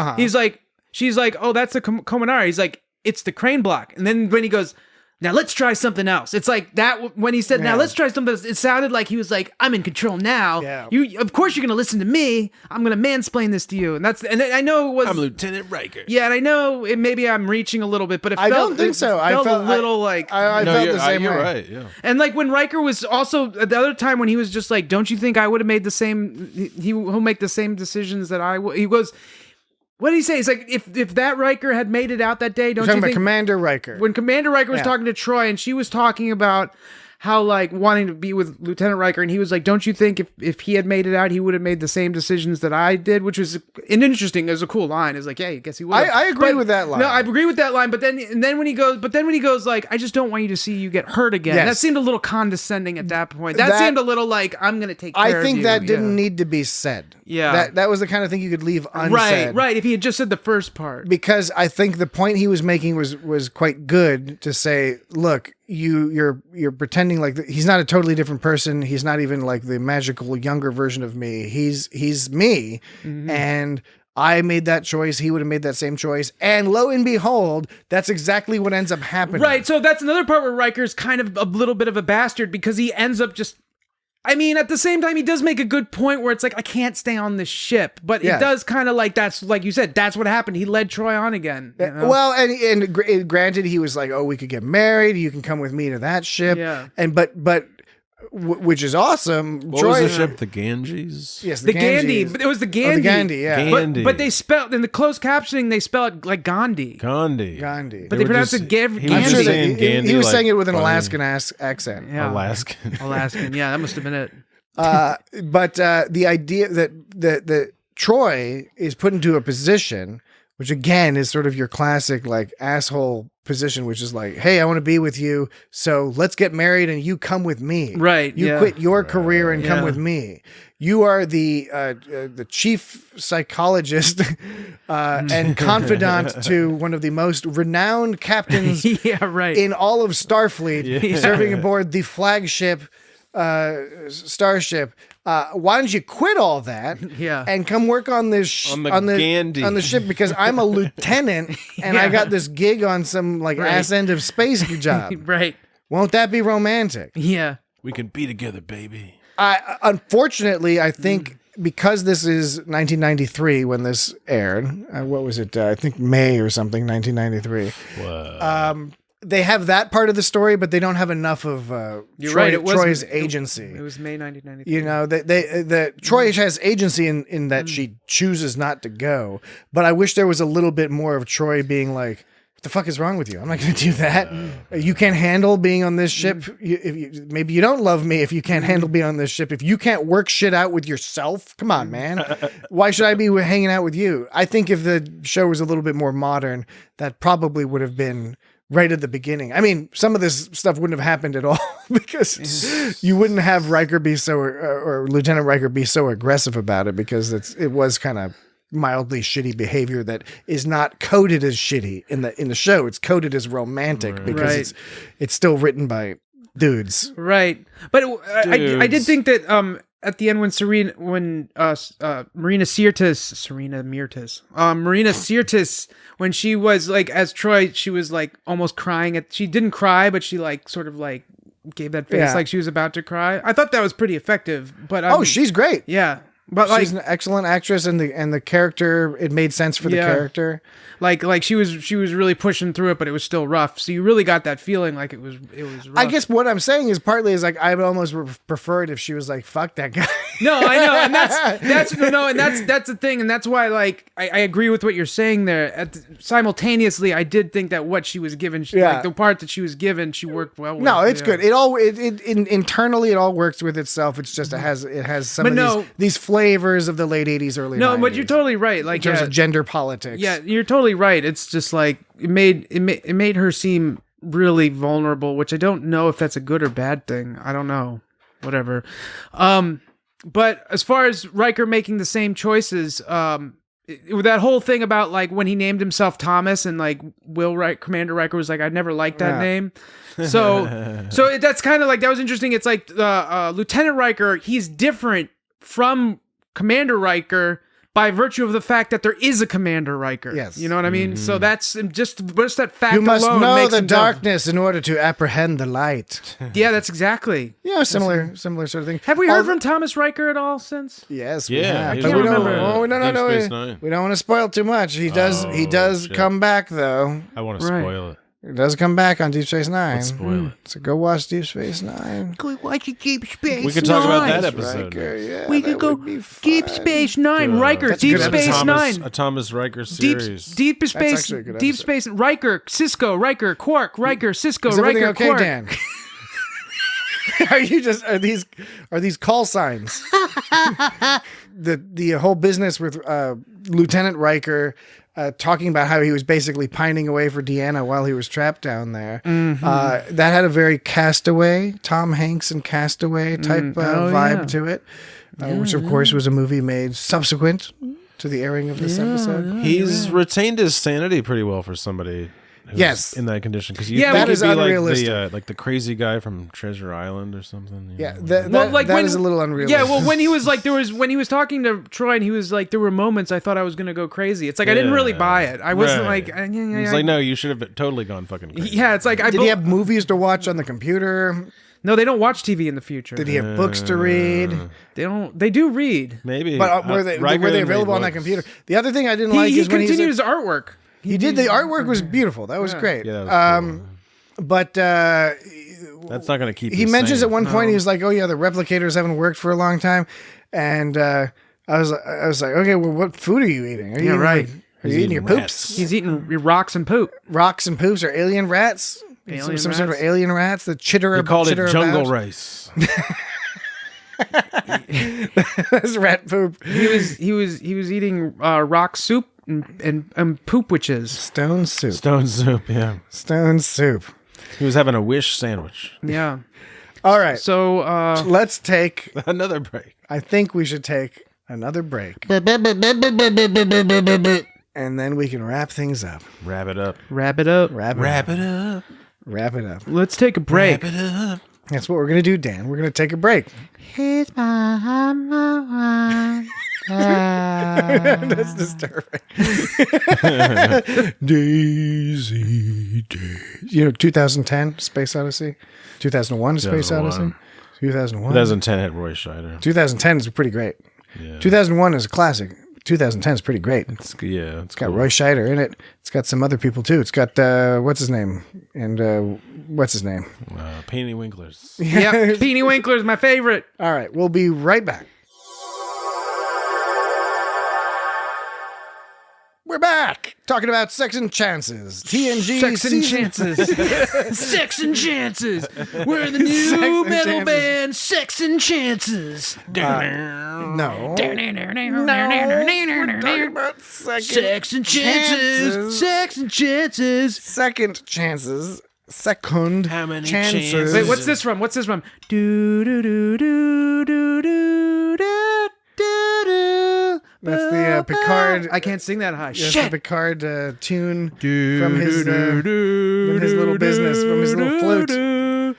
she's like, oh, that's the Komanara. He's like, it's the crane block. And then when he goes, now let's try something else. It's like that when he said, now let's try something else, it sounded like he was like, I'm in control now. Yeah. Of course you're going to listen to me. I'm going to mansplain this to you. And I know it was... I'm Lieutenant Riker. Yeah, and I know maybe I'm reaching a little bit, but I don't think so. I felt a little like... I felt the same way. You're right, yeah. And like when Riker was also at the other time when he was just like, don't you think I would have made the same... He'll make the same decisions that I would... He goes... What did he say? He's like, if that Riker had made it out that day, don't you think... About Commander Riker. When Commander Riker was talking to Troy and she was talking about how like wanting to be with Lieutenant Riker, and he was like, don't you think if he had made it out, he would have made the same decisions that I did? Which was interesting. It was a cool line. It's like, yeah, I guess he would. I agree with that line. No, I agree with that line. But then when he goes like, I just don't want you to see you get hurt again. Yes. That seemed a little condescending at that point. That seemed a little like, I'm going to take care of you. I think that didn't need to be said. Yeah. That was the kind of thing you could leave unsaid. Right. If he had just said the first part. Because I think the point he was making was quite good to say, look, you're pretending like he's not a totally different person. He's not even like the magical younger version of me. He's me. Mm-hmm. And I made that choice. He would have made that same choice. And lo and behold, that's exactly what ends up happening. Right. So that's another part where Riker's kind of a little bit of a bastard because he ends up just... I mean, at the same time, he does make a good point where it's like, I can't stay on this ship. But it does kind of like, that's like you said, that's what happened. He led Troy on again. You know? Well, and granted, he was like, oh, we could get married. You can come with me to that ship. Yeah. And but which is awesome. What was the ship? The Ganges? Yes, the Gandhi. But it was the Gandhi. Oh, the Gandhi, yeah. Gandhi. But they spelled, in the closed captioning, they spell it like Gandhi. Gandhi. But they pronounce it Gandhi. He was, saying Gandhi, he was like, saying it with an funny. Alaskan accent. Yeah. Alaskan. Yeah, that must have been it. But the idea that Troy is put into a position, which again is sort of your classic like asshole position, which is like, hey, I want to be with you, so let's get married and you come with me. Right. You quit your career and come with me. You are the chief psychologist and confidant to one of the most renowned captains in all of Starfleet, serving aboard the flagship starship. Why don't you quit all that and come work on this On the Gandhi. on the ship, because I'm a lieutenant and I got this gig on some like ass end of space job. Right. Won't that be romantic? Yeah. We can be together, baby. Unfortunately, I think because this is 1993 when this aired, what was it? I think May or something, 1993. Whoa. They have that part of the story, but they don't have enough of Troy's agency. It was May 1993. You know, Troy has agency in that she chooses not to go. But I wish there was a little bit more of Troy being like, "What the fuck is wrong with you? I'm not going to do that. You can't handle being on this ship. Maybe you don't love me if you can't handle being on this ship. If you can't work shit out with yourself, come on, man. Why should I be hanging out with you?" I think if the show was a little bit more modern, that probably would have been right at the beginning. I mean, some of this stuff wouldn't have happened at all because you wouldn't have Riker be so, or Lieutenant Riker be so aggressive about it, because it was kind of mildly shitty behavior that is not coded as shitty in the show. It's coded as romantic because it's still written by dudes. Right. But I did think that at the end when Marina Sirtis, when she was like as Troy, she was like almost crying she didn't cry, but she like sort of like gave that face like she was about to cry. I thought that was pretty effective. But she's great. Yeah. But she's an excellent actress, and the character, it made sense for the character. Like she was really pushing through it, but it was still rough. So you really got that feeling like it was rough. I guess what I'm saying is partly is like I would almost prefer it if she was like, "Fuck that guy." No, I know, and that's the thing, and that's why like I agree with what you're saying there. Simultaneously, I did think that what she was given, like the part that she was given, she worked well with. No, it's good. Internally it all works with itself. It's just it has some of these flavors of the late 80s, early 90s. No, but you're totally right. Like in terms of gender politics. Yeah, you're totally right. It's just like it made her seem really vulnerable, which I don't know if that's a good or bad thing. I don't know. Whatever. But as far as Riker making the same choices, that whole thing about like when he named himself Thomas and like Commander Riker was like, "I never liked that name." So that's kind of like, that was interesting. It's like Lieutenant Riker, he's different from Commander Riker by virtue of the fact that there is a Commander Riker. Yes. You know what I mean? So that's just that fact alone. You must know makes the darkness in order to apprehend the light. Yeah, that's exactly. Yeah, similar sort of thing. Have we heard from Thomas Riker at all since? Yes, we have. I can't remember. We don't want to spoil too much. He does come back though. I want to spoil it. It does come back on Deep Space Nine. Let's spoil it. So go watch Deep Space Nine. Go watch Deep Space Nine. We could talk about that episode. Riker, we could go Deep Space Nine. Riker, Deep Space Nine. A Thomas Riker series. Deep Space. Deep Space. Riker, Cisco, Riker, Quark, Riker, Cisco, Is Riker, okay, Quark. Dan? Are these call signs? The whole business with Lieutenant Riker talking about how he was basically pining away for Deanna while he was trapped down there. Mm-hmm. That had a very Castaway, Tom Hanks and Castaway type vibe to it, which of course was a movie made subsequent to the airing of this episode. He's retained his sanity pretty well for somebody who's in that condition, because that is unrealistic. Like the crazy guy from Treasure Island or something. That is a little unrealistic. Yeah, well, when he was like, when he was talking to Troy, and he was like, there were moments I thought I was gonna go crazy. It's like I didn't really buy it. I wasn't like, He's like, no, you should have totally gone fucking crazy. Yeah, it's like, did he have movies to watch on the computer? No, they don't watch TV in the future. Did he have books to read? They don't. They do read. Maybe, but were they available on that computer? The other thing I didn't like is when he continued his artwork. He did. The artwork was beautiful. That was great. Yeah, that was cool. But that's not going to keep. He mentions at one point he was like, "Oh yeah, the replicators haven't worked for a long time," and I was like, "Okay, well, what food are you eating? Are you eating eating your poops? He's eating rocks and poop. Rocks and poops, or alien rats? Some sort of alien rats that chitter. He called it jungle about. rice. That's rat poop. He was eating rock soup and poop witches. Stone soup. Stone soup. Yeah. Stone soup. He was having a wish sandwich. Yeah. All right. So let's take another break. I think we should take another break. And then we can wrap things up. Wrap it up. Wrap it up. Wrap it up. Let's take a break. Wrap it up. That's what we're going to do, Dan. We're going to take a break. Here's my one. That's disturbing. Daisy, Daisy. 2010, Space Odyssey. 2001, Space 2001. Odyssey. 2001. 2010 had Roy Scheider. 2010 is pretty great. Yeah. 2001 is a classic. 2010 is pretty great. It's It's got cool. Roy Scheider in it. It's got some other people too. It's got what's his name and what's his name? Penny Winklers. Yep, Peeny Winkler's my favorite. All right, we'll be right back. We're back talking about Sex and Chances. TNG Sex and season- Chances. Sex and Chances. We're the new Sex and metal Chances. band, Sex and Chances. No. We're talking about Sex and Chances. Sex and Chances. Second chances. Second How many chances. chances? Wait, what's this from? Do do do do do do do do. That's the Picard. I can't sing that high. That's Shit. the Picard tune from his little business, from his little flute.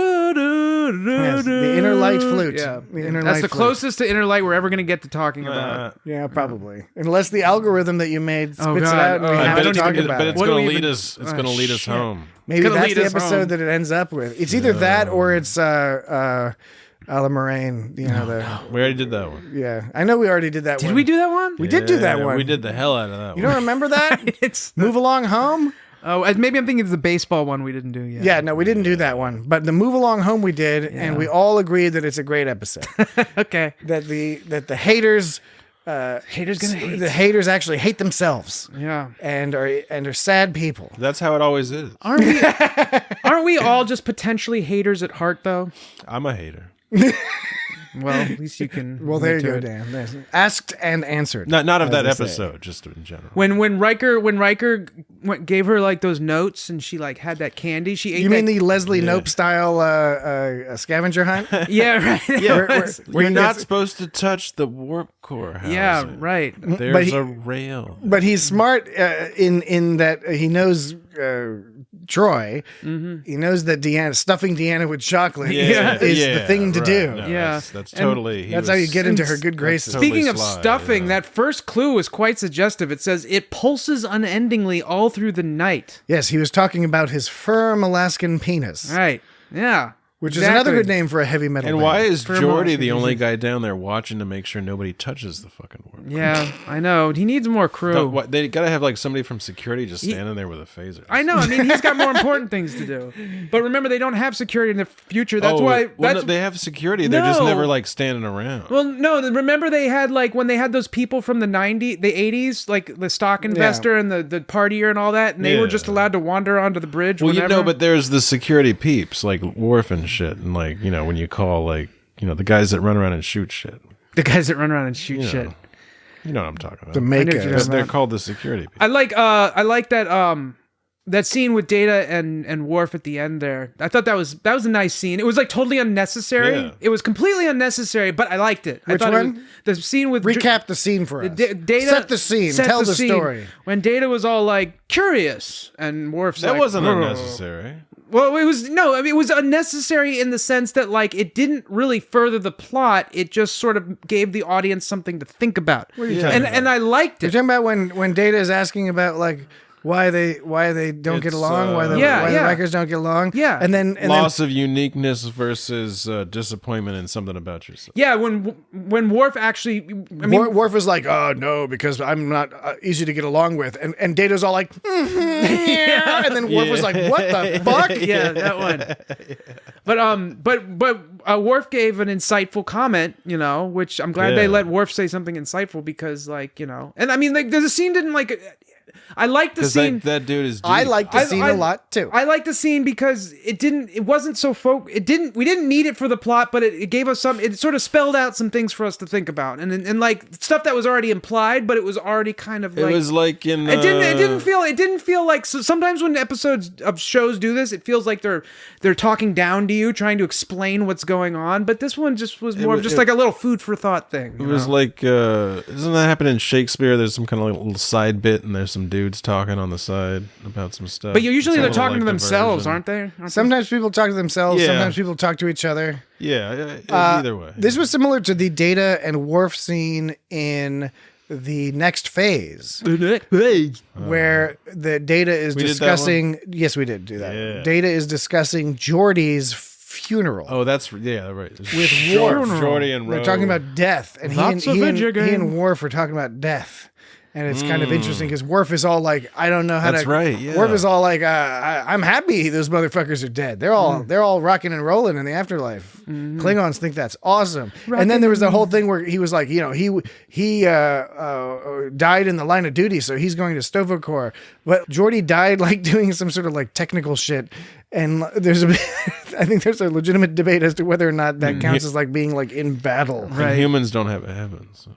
Yes, the inner light flute. Yeah, The inner that's light the flute. closest to inner light we're ever going to get to talking about. Yeah, probably. Unless the algorithm that you made spits Oh, it God. out and we Oh, have I to don't talk even- about But it. it's What do going to we lead even- us. It's going to lead us shit. home. Maybe gonna that's lead the us episode home. that it ends up with. It's either that or it's Ala Moraine. We already did that one. Yeah, I know we already did that one. Did we do that one? We did do that Yeah, one. We did the hell out of that You one. don't remember that? It's Move Along Home? oh, maybe I'm thinking of the baseball one we didn't do yet. Yeah, no, we didn't do that one. But the Move Along Home we did, and we all agreed that it's a great episode. Okay. that the haters Haters gonna hate. the haters actually hate themselves Yeah. and are sad people. That's how it always is. Aren't we all just potentially haters at heart though? I'm a hater. Well, at least you can. Well, there you admit go, to it. Dan. There's asked and answered. Not of as that they say. episode, just in general. When Riker gave her like those notes and she like had that candy, she ate. You mean that- the Leslie Knope style scavenger hunt? Yeah, right. Where You're you not guys- supposed to touch the warp core housing. Yeah, right. There's But he- a rail. But he's smart in that he knows Troy. He knows that stuffing Deanna with chocolate is the thing to right. do. No, Yeah. that's And totally. That's how you get into her good graces. totally Speaking of sly, stuffing, yeah. that first clue was quite suggestive. It says it pulses unendingly all through the night. Yes, he was talking about his firm Alaskan penis, Right. Yeah. which is another good name for a heavy metal And band. why is For Geordi most the only reasons. guy down there watching to make sure nobody touches the fucking warp? Yeah, I know. He needs more crew. They gotta have like somebody from security just standing there with a phaser. I know. I mean, he's got more important things to do. But remember, they don't have security in the future. That's why. Well, That's no, they have security. They're just No. never like standing around. well, no. Remember, they had like when they had those people from the the 80s, like the stock investor and the partier and all that, and they were Yeah. just allowed to wander onto the bridge. Well, whenever. you know, but there's the security peeps like Worf and shit, and like when you call like the guys that run around and shoot shit. the guys that run around and shoot You shit. know. You know what I'm talking about. the I know what you're makers? talking They're called the security peeps. I like that scene with Data and Worf at the end there. I thought that was a nice scene. It was like totally unnecessary. Yeah. It was completely unnecessary, but I liked it. Which I thought one? It was the scene with Recap the scene for us. Data Set the scene. Tell the scene. story. When Data was all like curious, and Worf's That like, wasn't "Ugh." unnecessary. Well, it was it was unnecessary in the sense that like it didn't really further the plot. It just sort of gave the audience something to think about. And I liked You're it. talking about when Data is asking about like why they don't get It's, along, why the Rikers don't get along. Yeah. and then Loss of uniqueness versus disappointment in something about yourself. Yeah, when Worf actually, I mean, Worf was like, "Oh no, because I'm not easy to get along with," and Data's all like, yeah. And then Worf was like, "What the fuck?" yeah, that one. But Worf gave an insightful comment, which I'm glad they Yeah. let Worf say something insightful because, and I mean, like, the scene didn't like. I like the Because scene. that dude is deep. I like the scene a lot too. I like the scene because it wasn't so we didn't need it for the plot, but it gave us it sort of spelled out some things for us to think about and like stuff that was already implied, but it was already kind of It like. was like in. It didn't feel like sometimes when episodes of shows do this, it feels like they're talking down to you, trying to explain what's going on. But this one just was more of just like a little food for thought thing. It was like, doesn't that happen in Shakespeare? There's some kind of like little side bit, and there's some dudes talking on the side about some stuff. But usually It's a they're little, talking to like, themselves, diversion. aren't they? Sometimes people talk to themselves. Yeah. Sometimes people talk to each other. Yeah, either way. This was similar to the Data and Worf scene in the next phase, where the Data is We did that discussing. Yes, we did do that. Yeah. Data is discussing Geordi's funeral. Oh, that's right. With Worf, Worf. Jordy and They're Ro. talking about death, and That's a he video game. and Worf are talking about death. And it's kind of interesting because Worf is all like, I don't know how That's to. right, yeah. Worf is all like, I'm happy those motherfuckers are dead. They're all rocking and rolling in the afterlife. Klingons think that's awesome. And then there was the whole thing where he was like, he died in the line of duty, so he's going to Stovokor. But Geordi died like doing some sort of like technical shit. And I think there's a legitimate debate as to whether or not that counts as like being like in battle. And humans don't have a heaven. So.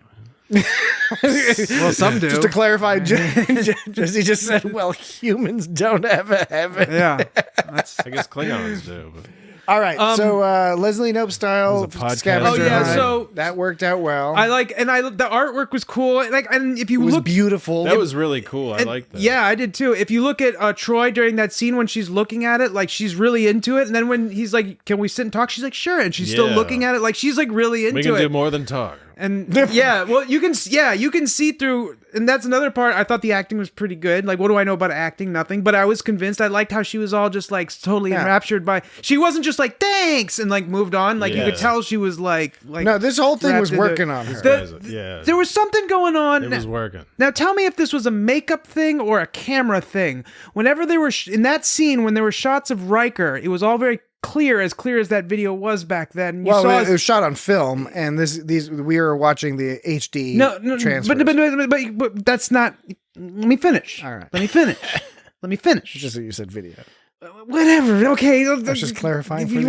Well, some do. Just to clarify, Jesse just said, well, humans don't have a heaven. Yeah. I guess Klingons do. But. All right. So Leslie Knope style It was a podcast. scavenger Oh, yeah, hunt. so- that worked out well. The artwork was cool. And if you it was look beautiful. That was really cool. I like that. Yeah, I did too. If you look at Troy during that scene when she's looking at it, like she's really into it. And then when he's like, "Can we sit and talk?" She's like, "Sure." And she's still Yeah. looking at it, like she's like really into We can it. do more than talk. And yeah, well, you can see through, and that's another part. I thought the acting was pretty good. Like, what do I know about acting? Nothing. But I was convinced. I liked how she was all just like totally enraptured by. She wasn't just like thanks and like moved on. Like you could tell she was like no, this whole thing was wrapped into- working on her. There was something going on. It was working. Now tell me if this was a makeup thing or a camera thing. Whenever they were in that scene, when there were shots of Riker, it was all very clear as that video was back then. You saw it was shot on film, and we were watching the HD transfers. but that's not. Let me finish. All right. Let me finish. Let me finish. Just that you said video. Whatever. Okay. I was just clarifying. Do you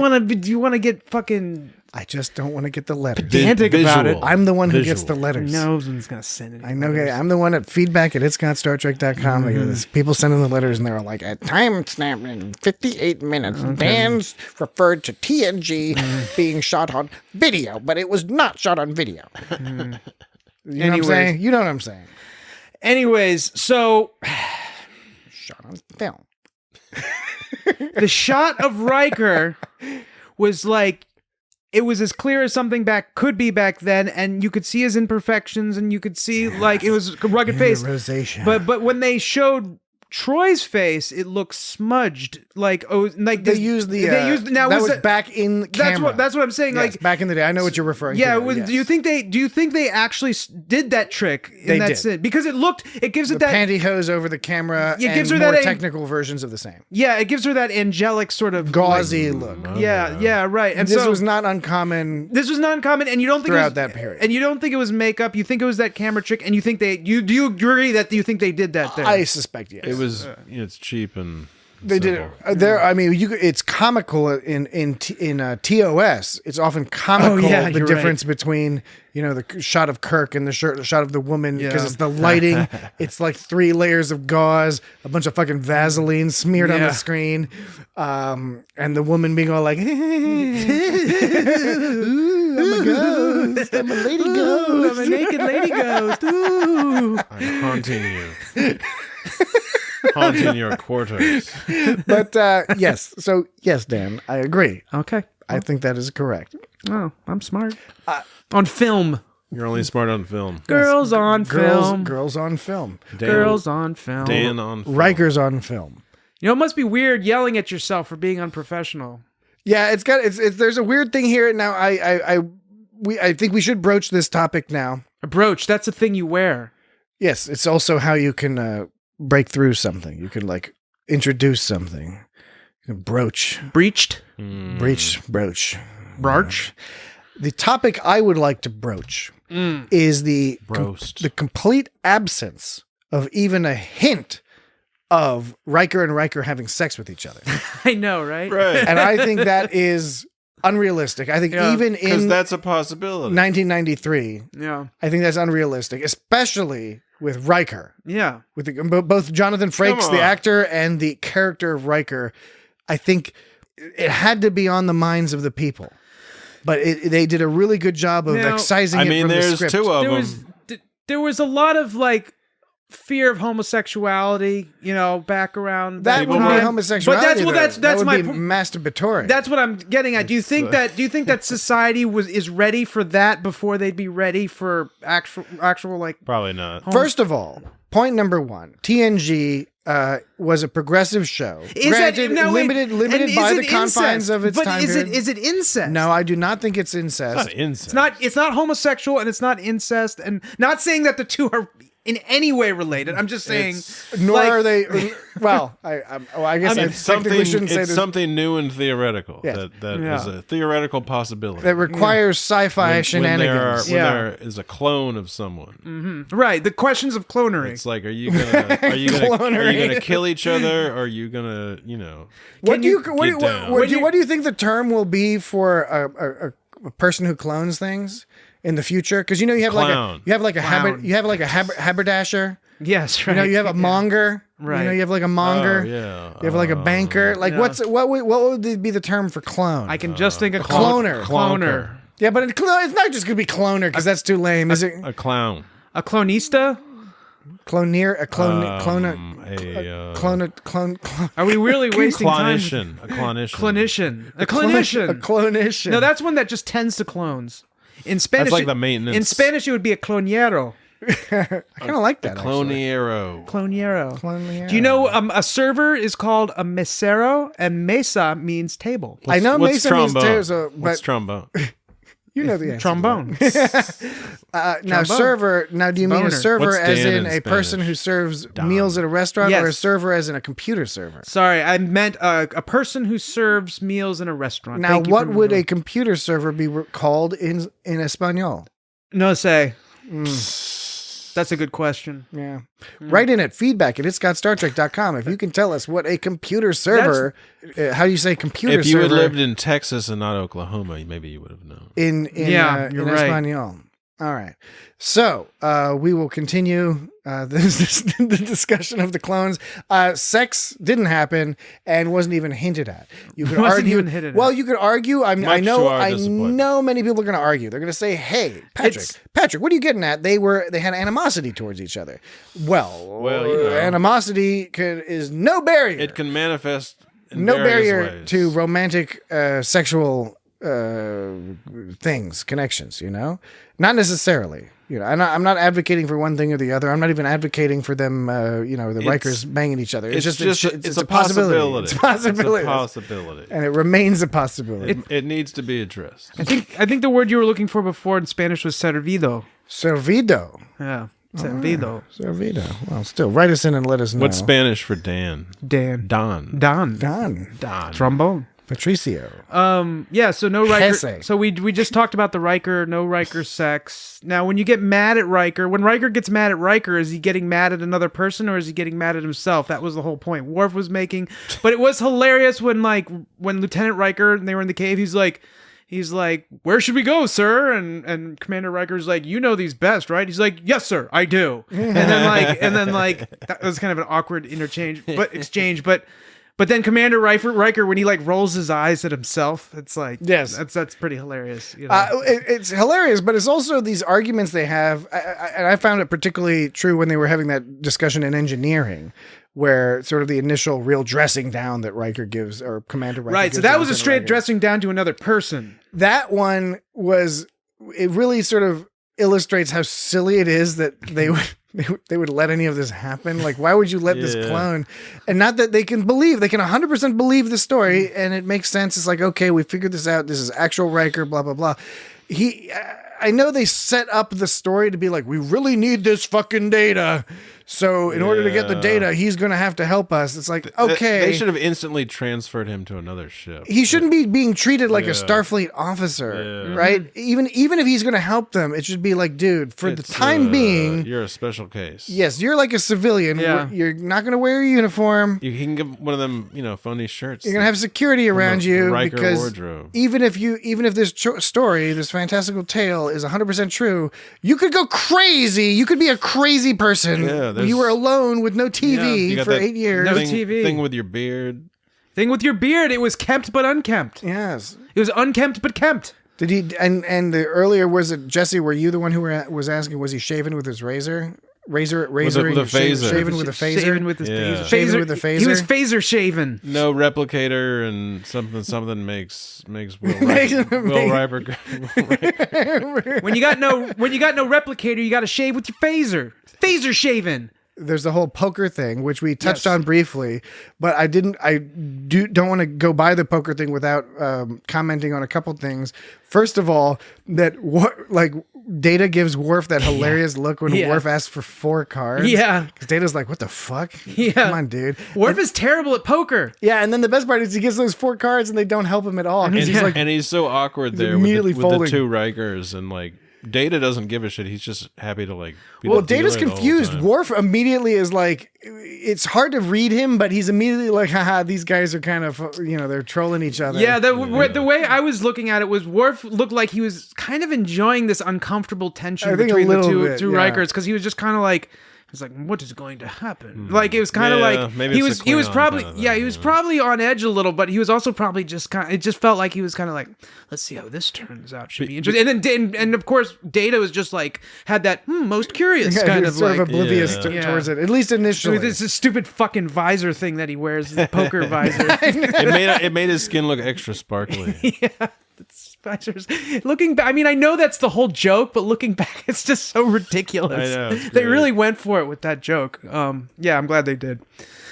want to get fucking I just don't want to get the letters. pedantic about it? I'm the one who gets the letters. No one's gonna send it. I know. Okay, I'm the one at feedback at itsgotstartrek.com. There's people sending the letters, and they're like, at time stamp in 58 minutes, Dan's referred to TNG being shot on video, but it was not shot on video. You know what I'm saying? You know what I'm saying? Anyways, so Shot on film. the shot of Riker was like, it was as clear as something could be back then, and you could see his imperfections, and you could see like it was a rugged face. Rosacea. But when they showed Troy's face, it looked smudged. Like they used now that was back in camera. That's what I'm saying. Yes, like back in the day, I know what you're referring to. yeah, now, yes. do you think they actually did that trick in They that did. scene? Because it gives the it that pantyhose over the camera. It and gives her more that technical versions of the same it gives her that angelic sort of gauzy look. yeah, right. And this so was not uncommon. This was not uncommon, and you don't think Throughout that period. and you don't think it was makeup. You think it was that camera trick, and you think do you agree that you think they did that there? I suspect yes. It was. It's cheap and. They did it. There, I mean, it's comical in TOS. It's often comical the you're difference between the shot of Kirk and the shot of the woman because it's the lighting. It's like 3 layers of gauze, a bunch of fucking Vaseline smeared on the screen, and the woman being all like, "Ooh, I'm a ghost. I'm a lady ghost. I'm a naked lady ghost. Ooh. I'm haunting you. Haunting your quarters. But yes, so yes, Dan, I agree. Okay. I think that is correct. Oh, I'm smart. On film. You're only smart on film. Girls on film. Girls on film. Girls on film. Dan on film. Rikers on film. It must be weird yelling at yourself for being unprofessional. Yeah, it's there's a weird thing here now. I think we should broach this topic now. A brooch, that's a thing you wear. Yes, it's also how you can break through something. You can like introduce something. You can broach. Breached? Breach, broach. Brarch? The topic I would like to broach is the complete absence of even a hint of Riker and Riker having sex with each other. I know, right? Right. And I think that is unrealistic. I think even Because in that's a possibility. 1993, Yeah. I think that's unrealistic, especially with Riker. Yeah. With both Jonathan Frakes, Come the on. actor, and the character of Riker. I think it had to be on the minds of the people. But they did a really good job of Now, excising it from the there's script. 2 of them. There was a lot of like fear of homosexuality, back around That people wouldn't be time. homosexuality. But that that's would my be po- masturbatory. That's what I'm getting at. Do you think that society is ready for that before they'd be ready for actual like? Probably not. First of all, point number one: TNG was a progressive show. Granted, limited by the confines of its time period. Is it incest? No, I do not think it's incest. It's not incest. It's not homosexual and it's not incest, and not saying that the two are in any way related. I'm just saying, Nor are they. Well, I guess I technically shouldn't say it's this. something new and theoretical. Yes. That is a theoretical possibility. That requires sci-fi when shenanigans. there is a clone of someone. right? The questions of clonery. It's like, are you gonna kill each other, or are you gonna, What do you think the term will be for a person who clones things in the future? Because you have Clown. a haberdasher. Yes, right. You have a monger. Right. You have like a monger. Oh, yeah. You have like a banker. Like what would be the term for clone? I can just think of cloner. Cloner. Yeah, but it's not just gonna be cloner because that's too lame. Is it A clown. A clonista? cloneer? Clone. Are we really wasting time? Clinician. A clinician. Clinician. A clinician. A clonician. No, that's one that just tends to clones. In Spanish, That's like the maintenance. In Spanish, it would be a cloniero. I kind of like that. Cloniero. Cloniero. Do you know a server is called a mesero, and mesa means table? I know What's Mesa means trombone? but What's trombone? you know the answer. Trombone. Now, server. Now, do you mean a Boner. server What's as Dan in in a person Spanish? who serves meals at a restaurant, Yes. or a server as in a computer server? Sorry, I meant a person who serves meals in a restaurant. Now, Thank you what for would a remembering. computer server be called in Espanol? No say? That's a good question. Yeah. Write in at feedback@itsgotstartrek.com if you can tell us what a computer server, how do you say computer If you server had lived in Texas and not Oklahoma, maybe you would have known. in you're right. Espanol. All right. So we will continue the discussion of the clones. Sex didn't happen and wasn't even hinted at. You could Wasn't argue. even hinted Well, at. you could argue. I Much to know. our I disappointment. know many people are going to argue. They're going to say, "Hey, Patrick, what are you getting at? They had animosity towards each other." Well, animosity is no barrier. It can manifest in No various barrier ways. to romantic sexual things, connections, not necessarily, I'm not advocating for one thing or the other. I'm not even advocating for them, the Rikers banging each other. It's a possibility. It's a possibility. It's a possibility. And it remains a possibility. It needs to be addressed. I think the word you were looking for before in Spanish was servido. Servido. Yeah, servido. Servido. Well, still, write us in and let us know. What's Spanish for Dan? Dan. Don. Don. Don. Trombone. Patricio. Yeah, so no Riker. Jesse. So we just talked about the Riker, no Riker sex. Now, when you get mad at Riker, when Riker gets mad at Riker, is he getting mad at another person or is he getting mad at himself? That was the whole point Worf was making. But it was hilarious when Lieutenant Riker and they were in the cave, he's like, "Where should we go, sir?" And Commander Riker's like, "You know these best, right?" He's like, "Yes, sir, I do." And then that was kind of an awkward exchange, but then Commander Riker, when he rolls his eyes at himself, it's like, yes, that's pretty hilarious. It's hilarious, but it's also these arguments they have, and I found it particularly true when they were having that discussion in engineering, where sort of the initial real dressing down that Riker gives, or Commander Riker. Right, so that was a straight dressing down to another person. That one it really sort of illustrates how silly it is that they would let any of this happen. Like, why would you let this clone? And not that they can 100% believe the story, and it makes sense. It's like, okay, we figured this out. This is actual Riker, blah, blah, blah. I know they set up the story to be like, we really need this fucking data. So in order to get the data, he's going to have to help us. It's like, okay. They should have instantly transferred him to another ship. He shouldn't be being treated like a Starfleet officer, right? Even if he's going to help them, it should be like, dude, for the time being, you're a special case. yes, you're like a civilian. Yeah. You're not going to wear a uniform. You can give one of them, funny shirts. You're going to have security around you Riker because wardrobe. even if this story, this fantastical tale is 100% true, you could go crazy. You could be a crazy person. Yeah, you were alone with no TV You got for that 8 years. No thing, TV. thing with your beard. Thing with your beard, it was kempt but unkempt. Yes. It was unkempt but kempt. Did he? And the earlier, was it Jesse? Were you the one who was asking? Was he shaven with his razor? razor, with a phaser. shaven with a phaser. Shaven with his Yeah. phaser. Shaven with a phaser. He was phaser shaven. No replicator and something makes Will Riker. When you got no replicator, you got to shave with your phaser. Phaser shaven. There's the whole poker thing, which we touched on briefly, but I don't want to go by the poker thing without commenting on a couple things. First of all, Data gives Worf that hilarious look when Worf asks for 4 cards. Yeah. Because Data's like, what the fuck? Yeah. Come on, dude. Worf is terrible at poker. Yeah, and then the best part is he gets those 4 cards and they don't help him at all. 'Cause he's like, And he's so awkward there immediately with folding. the 2 Rikers, and like Data doesn't give a shit. He's just happy to like. Be well, the Data's dealer the whole confused. time. Worf immediately is like, it's hard to read him, but he's immediately like, haha, these guys are kind of, they're trolling each other. Yeah, the way I was looking at it was Worf looked like he was kind of enjoying this uncomfortable tension between the two Rikers, because he was just kind of like, he's like, what is going to happen? Like it was kind of like maybe he it's was the Klingon probably kind of thing, he was probably on edge a little, but he was also probably just kind of, it just felt like he was kind of like, let's see how this turns out. Should be interesting. And of course Data was just like had that most curious kind of sort like of oblivious towards it, at least initially. This is stupid fucking visor thing that he wears, the poker visor. It made his skin look extra sparkly. Yeah. Visors. Looking back, I mean, I know that's the whole joke, but looking back, it's just so ridiculous. I know, it's they great. really went for it with that joke. Yeah, I'm glad they did.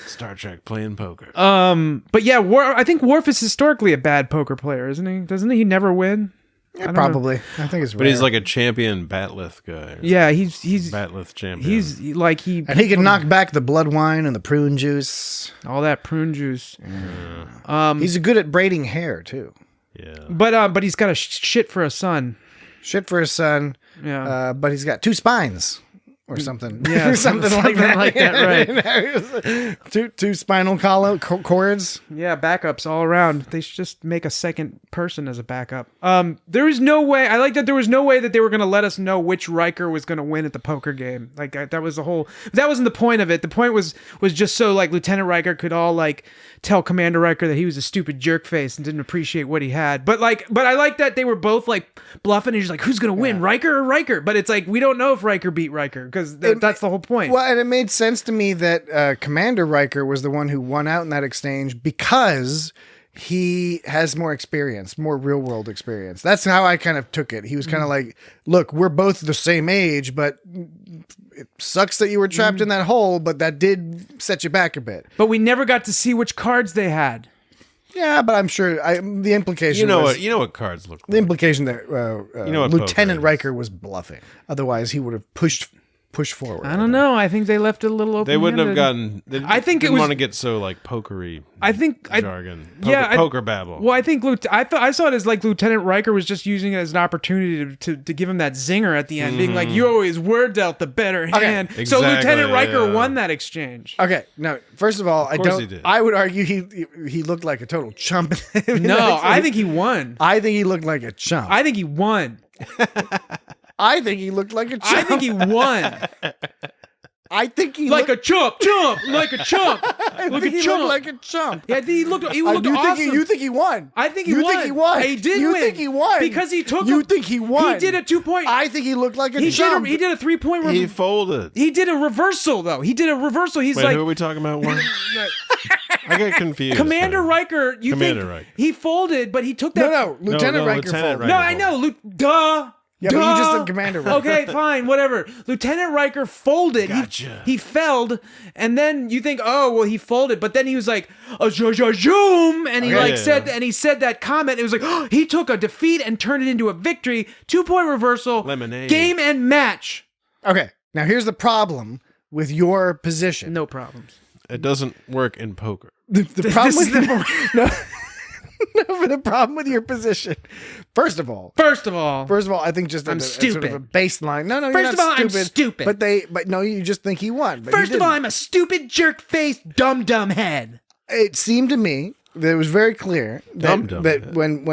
Star Trek playing poker. But yeah, I think Worf is historically a bad poker player, isn't he? Doesn't he never win? Yeah, probably. I think it's rare. But he's like a champion batlith guy. Yeah, he's batlith champion. he's like and he can knock back the blood wine and the prune juice. all that prune juice. He's good at braiding hair too. Yeah. But he's got a shit for a son. Shit for his son. Yeah. But he's got 2 spines or something. Yeah, something like that. Right. two spinal cords. Yeah, backups all around. They should just make a second person as a backup. There is no way. I like that there was no way that they were going to let us know which Riker was going to win at the poker game. Like that was the whole. That wasn't the point of it. The point was just so like Lieutenant Riker could all like tell Commander Riker that he was a stupid jerk face and didn't appreciate what he had. But I like that they were both like bluffing. And he's like, who's going to win, Riker or Riker? But it's like we don't know if Riker beat Riker because that's the whole point. Well, and it made sense to me that Commander Riker was the one who won out in that exchange because he has more experience, more real world experience. That's how I kind of took it. He was kind of like, look, we're both the same age, but it sucks that you were trapped in that hole, but that did set you back a bit. But we never got to see which cards they had. Yeah, but I'm sure the implication was... You know what cards look like. The implication that what Lieutenant poker is. Riker was bluffing. Otherwise, he would have pushed forward. I don't know. I think they left it a little open. They wouldn't have gotten. I think it didn't was- want to get so like pokery. I think jargon. poker babble. Well, I think I saw it as like Lieutenant Riker was just using it as an opportunity to give him that zinger at the end, being like, "You always were dealt the better hand." So Exactly, Lieutenant Riker yeah. won that exchange. Okay, no. First of all, course he did. I would argue he looked like a total chump. No, I think he won. I think he looked like a chump. I think he won. I think he looked like a chump. I think he won. I think he Like looked, a chump, like a chump, I like think a he chump. looked like a chump. Yeah, he looked I awesome. think you think he won. I think you won. think he won. He did you win. think he won because he took. You think he won? He did a 2-point. I think he looked like a he chump. did a 3-point. He folded. He did a reversal though. He did a reversal. He's Wait, like who are we talking about? One? I got confused. Commander there. Riker. Commander think Riker. he folded, but he took that. No, Lieutenant Riker Lieutenant folded. No, Riker I know. Duh. Yeah, but you just said Commander Riker. Okay, fine, whatever. Lieutenant Riker folded. Gotcha. He felled, and then you think, oh, well, he folded, but then he was like, zoom, and he Okay. said that comment. It was like, oh, he took a defeat and turned it into a victory. 2-point reversal. Lemonade. Game and match. Okay, now here's the problem with your position. No problems. It doesn't work in poker. The problem This with is no, but the problem with your position. First of all, I think just I'm a sort of stupid. a baseline. No, you're First not of all, I'm stupid. But no, you just think he won. But First he of all, didn't. I'm a stupid jerk-faced dumb head. It seemed to me that it was very clear that, Dumb that head. when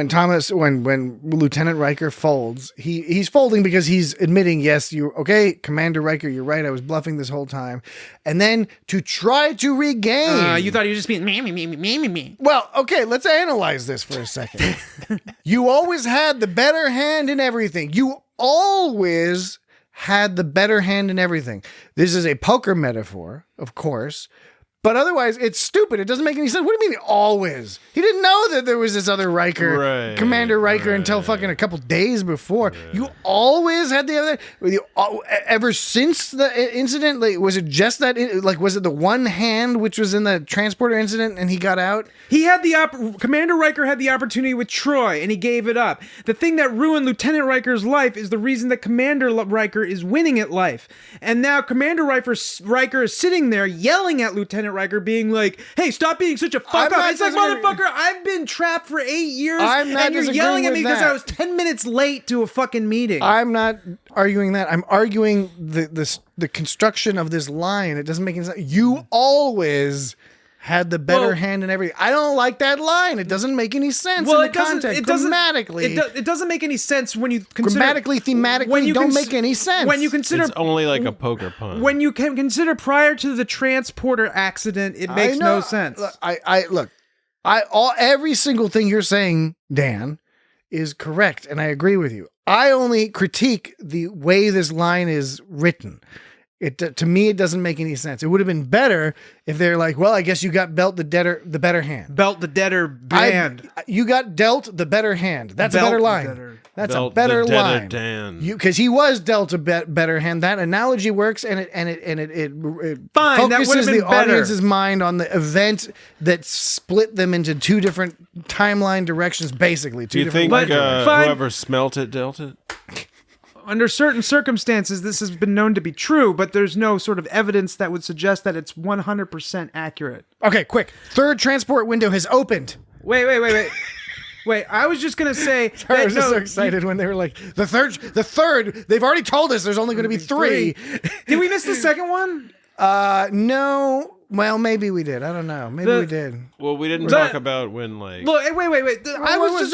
Lieutenant Riker folds, he's folding because he's admitting, yes, Commander Riker, you're right, I was bluffing this whole time. And then to try to regain. You thought he was just being me. Well, okay, let's analyze this for a second. You always had the better hand in everything. You always had the better hand in everything. This is a poker metaphor, of course. But otherwise, it's stupid. It doesn't make any sense. What do you mean always? He didn't know that there was this other Riker, Commander Riker, until fucking a couple days before. You always had the other. Ever since the incident, like, was it just that? Like, was it the one hand which was in the transporter incident, and he got out? He had Commander Riker had the opportunity with Troy, and he gave it up. The thing that ruined Lieutenant Riker's life is the reason that Commander Riker is winning at life. And now Commander Riker is sitting there yelling at Lieutenant Riker, being like, "Hey, stop being such a fuck up." It's like, motherfucker, I've been trapped for 8 years, and you're yelling at me because I was 10 minutes late to a fucking meeting. I'm not arguing that. I'm arguing the construction of this line. It doesn't make any sense. You always had the better hand in everything. I don't like that line. It doesn't make any sense in the context. Grammatically. It doesn't make any sense when you consider... Grammatically, thematically, don't make any sense. When you consider... It's only like a poker pun. When you can consider prior to the transporter accident, it makes no sense. Every single thing you're saying, Dan, is correct, and I agree with you. I only critique the way this line is written. To me, it doesn't make any sense. It would have been better if they're like, well, I guess you got dealt the better hand. Belt the debtor hand. You got dealt the better hand. That's a better line. That's a better line. Because he was dealt a better hand. That analogy works, and it fine, focuses the audience's mind on the event that split them into two different timeline directions, basically. Do you think whoever smelt it dealt it? Under certain circumstances, this has been known to be true, but there's no sort of evidence that would suggest that it's 100% accurate. Okay, quick. Third transport window has opened. Wait. Wait, I was just going to say... I was just so excited when they were like, the third, they've already told us there's only going to be three. Did we miss the second one? No. Well, maybe we did. I don't know. Maybe we did. Well, we didn't talk about when, like... Look, wait. I was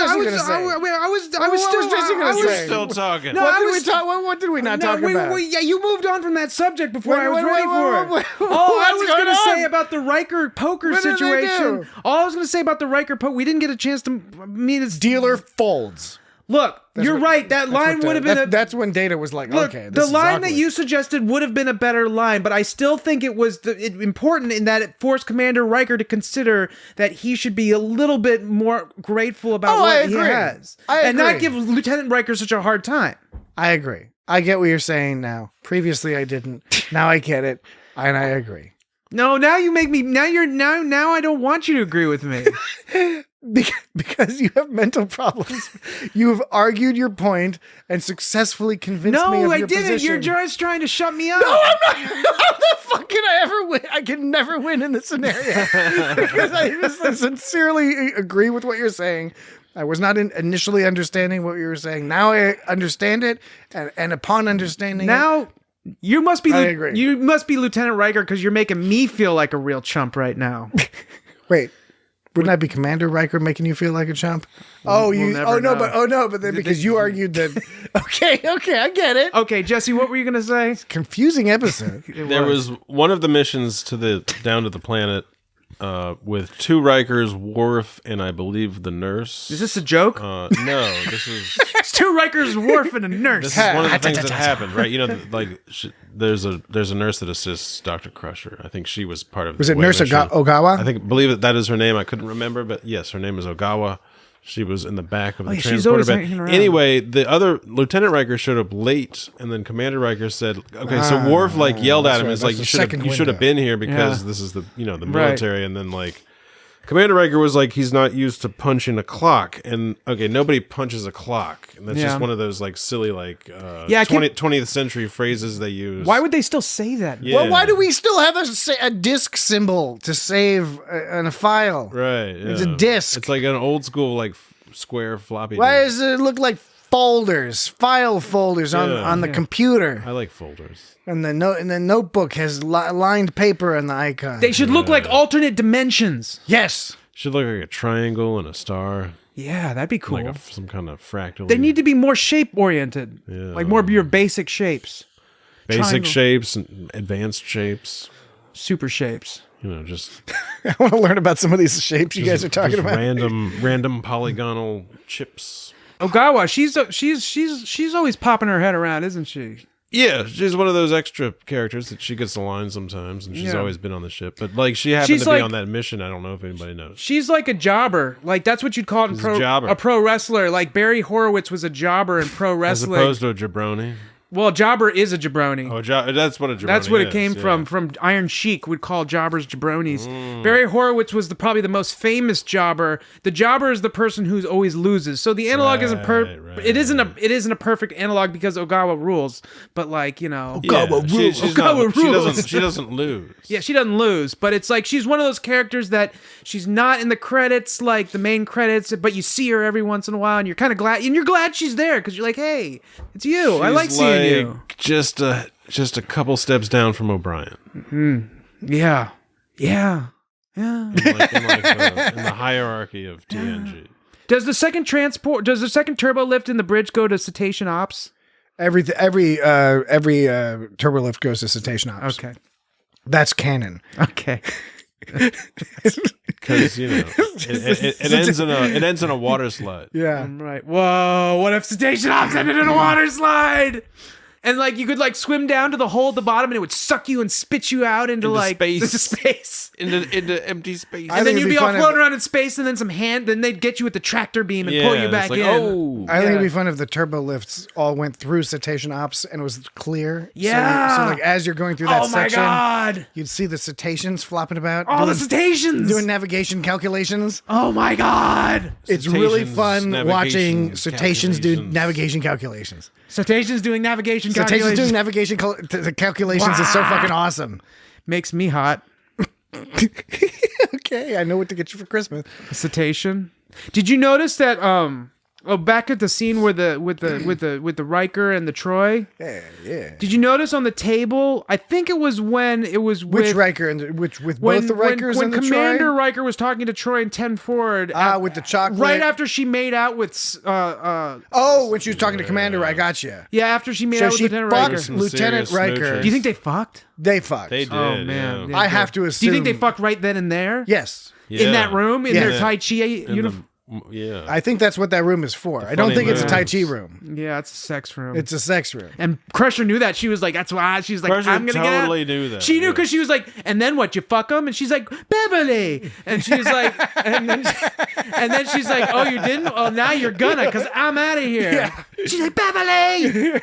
still talking. No, what did we not talk about? You moved on from that subject before I was ready for it. All I was going to say about the Riker poker situation... All I was going to say about the Riker poker... We didn't get a chance to meet his... Dealer folds. Look, you're right. That line would have been that's when Data was like, look, okay, the line that you suggested would have been a better line, but I still think it was important in that it forced Commander Riker to consider that he should be a little bit more grateful about what he has. And not give Lieutenant Riker such a hard time. I agree. I get what you're saying now. Previously, I didn't. Now I get it, and I agree. No, now you make me... Now I don't want you to agree with me. Because you have mental problems. You have argued your point and successfully convinced me of your position. No, I didn't. You're just trying to shut me up. No, I'm not. How the fuck can I ever win? I can never win in this scenario. Because I sincerely agree with what you're saying. I was not initially understanding what you were saying. Now I understand it, and upon understanding now, you must be. I agree. You must be Lieutenant Riker because you're making me feel like a real chump right now. Wait. Wouldn't that be Commander Riker making you feel like a chump? But then because you argued that. Okay, I get it. Okay, Jesse, what were you gonna say? Confusing episode. There was one of the missions down to the planet with two Rikers, Worf, and I believe the nurse. Is this a joke? No, this is. It's two Rikers, Worf, and a nurse. This is one of the things that happened, right? You know, there's a nurse that assists Dr. Crusher. I think she was part of. Was it Nurse Ogawa? Believe that is her name. I couldn't remember, but yes, her name is Ogawa. She was in the back of the transporter. She's always bed. hanging around. Anyway, the other Lieutenant Riker showed up late, and then Commander Riker said, "Okay." So Worf yelled at him, "It's like you should have been here because this is the military." Right. And then Commander Riker was like, he's not used to punching a clock, and nobody punches a clock, and that's just one of those silly 20th century phrases they use. Why would they still say that? Yeah. Well, why do we still have a disk symbol to save in a file? Right, yeah. It's a disk. It's like an old school square floppy. Why does it look like folders, file folders on the computer? I like folders. And the notebook has lined paper on the icon. They should look like alternate dimensions. Yes. Should look like a triangle and a star. Yeah, that'd be cool. Like some kind of fractal. They need to be more shape oriented. Yeah. Like more of your basic shapes. Basic shapes and advanced shapes. Super shapes. Just I want to learn about some of these shapes you guys are talking about. Random polygonal chips. Ogawa, she's always popping her head around, isn't she? Yeah, she's one of those extra characters that she gets a line sometimes, and she's always been on the ship. But like, she happened She's to be like- on that mission. I don't know if anybody knows. She's like a jobber. Like, that's what you'd call it in She's a jobber. a pro wrestler. Like, Barry Horowitz was a jobber in pro As wrestling. opposed to a jabroni. Well, jobber is a jabroni. Oh, that's what a jabroni That's what it is, came yeah. from Iron Sheik would call jobbers jabronis. Barry Horowitz was probably the most famous jobber. The jobber is the person who always loses. So the analog isn't it isn't a perfect analog because Ogawa rules. But like, you know, Ogawa rules. Ogawa rules. She doesn't lose. Yeah, she doesn't lose, but it's like she's one of those characters that she's not in the credits, like the main credits, but you see her every once in a while, and you're kind of glad, and you're glad she's there because you're like, hey, it's you. I like seeing you. Just a couple steps down from O'Brien. Yeah. In the hierarchy of TNG. Does the second turbo lift in the bridge go to cetacean ops? Every turbolift goes to cetacean ops. Okay. That's canon. Okay. Because it ends in a water slide. Yeah. Right. Whoa, what if cetacean ops ended in a water slide? And like you could like swim down to the hole at the bottom and it would suck you and spit you out into space. Into empty space. And then you'd be all floating around in space, and then then they'd get you with the tractor beam and pull you back in. Oh, I think it'd be fun if the turbo lifts all went through cetacean ops and it was clear. Yeah. So like as you're going through that section, God. you'd see the cetaceans flopping about. The cetaceans doing navigation calculations. Oh my God. It's really Cetaceans, fun watching navigations, cetaceans do calculations. navigation calculations. Cetaceans doing navigation Cetaceans calculations. doing navigation calculations is so fucking awesome. Makes me hot. Okay, I know what to get you for Christmas. A cetacean. Did you notice that back at the scene where with the Riker and the Troy? Yeah. Did you notice on the table? I think it was when it was Which Riker and with both the Rikers when and the Commander Troy? Riker was talking to Troy and 10 Forward. With the chocolate. Right after she made out with when she was talking to Commander, I got you. yeah, after she made out with Lieutenant fucked Riker. Some Lieutenant serious Riker. smooching. Do you think they fucked? They fucked. They did. Oh man, yeah. I have to Do assume. you think they fucked right then and there? Yes. In that room, in their Yeah. Tai Chi uniform. Yeah. I think that's what that room is for. I don't funny think it's a Tai moves. Chi room. Yeah, it's a sex room. It's a sex room. And Crusher knew that. She was like, that's why. She's like, Crusher I'm going to get out. totally knew that, She knew yeah. because she was like, and then what? You fuck him? And she's like, Beverly. And she's like, and then she's like, oh, you didn't? Oh, now you're gonna because I'm out of here. Yeah. She's like, Beverly.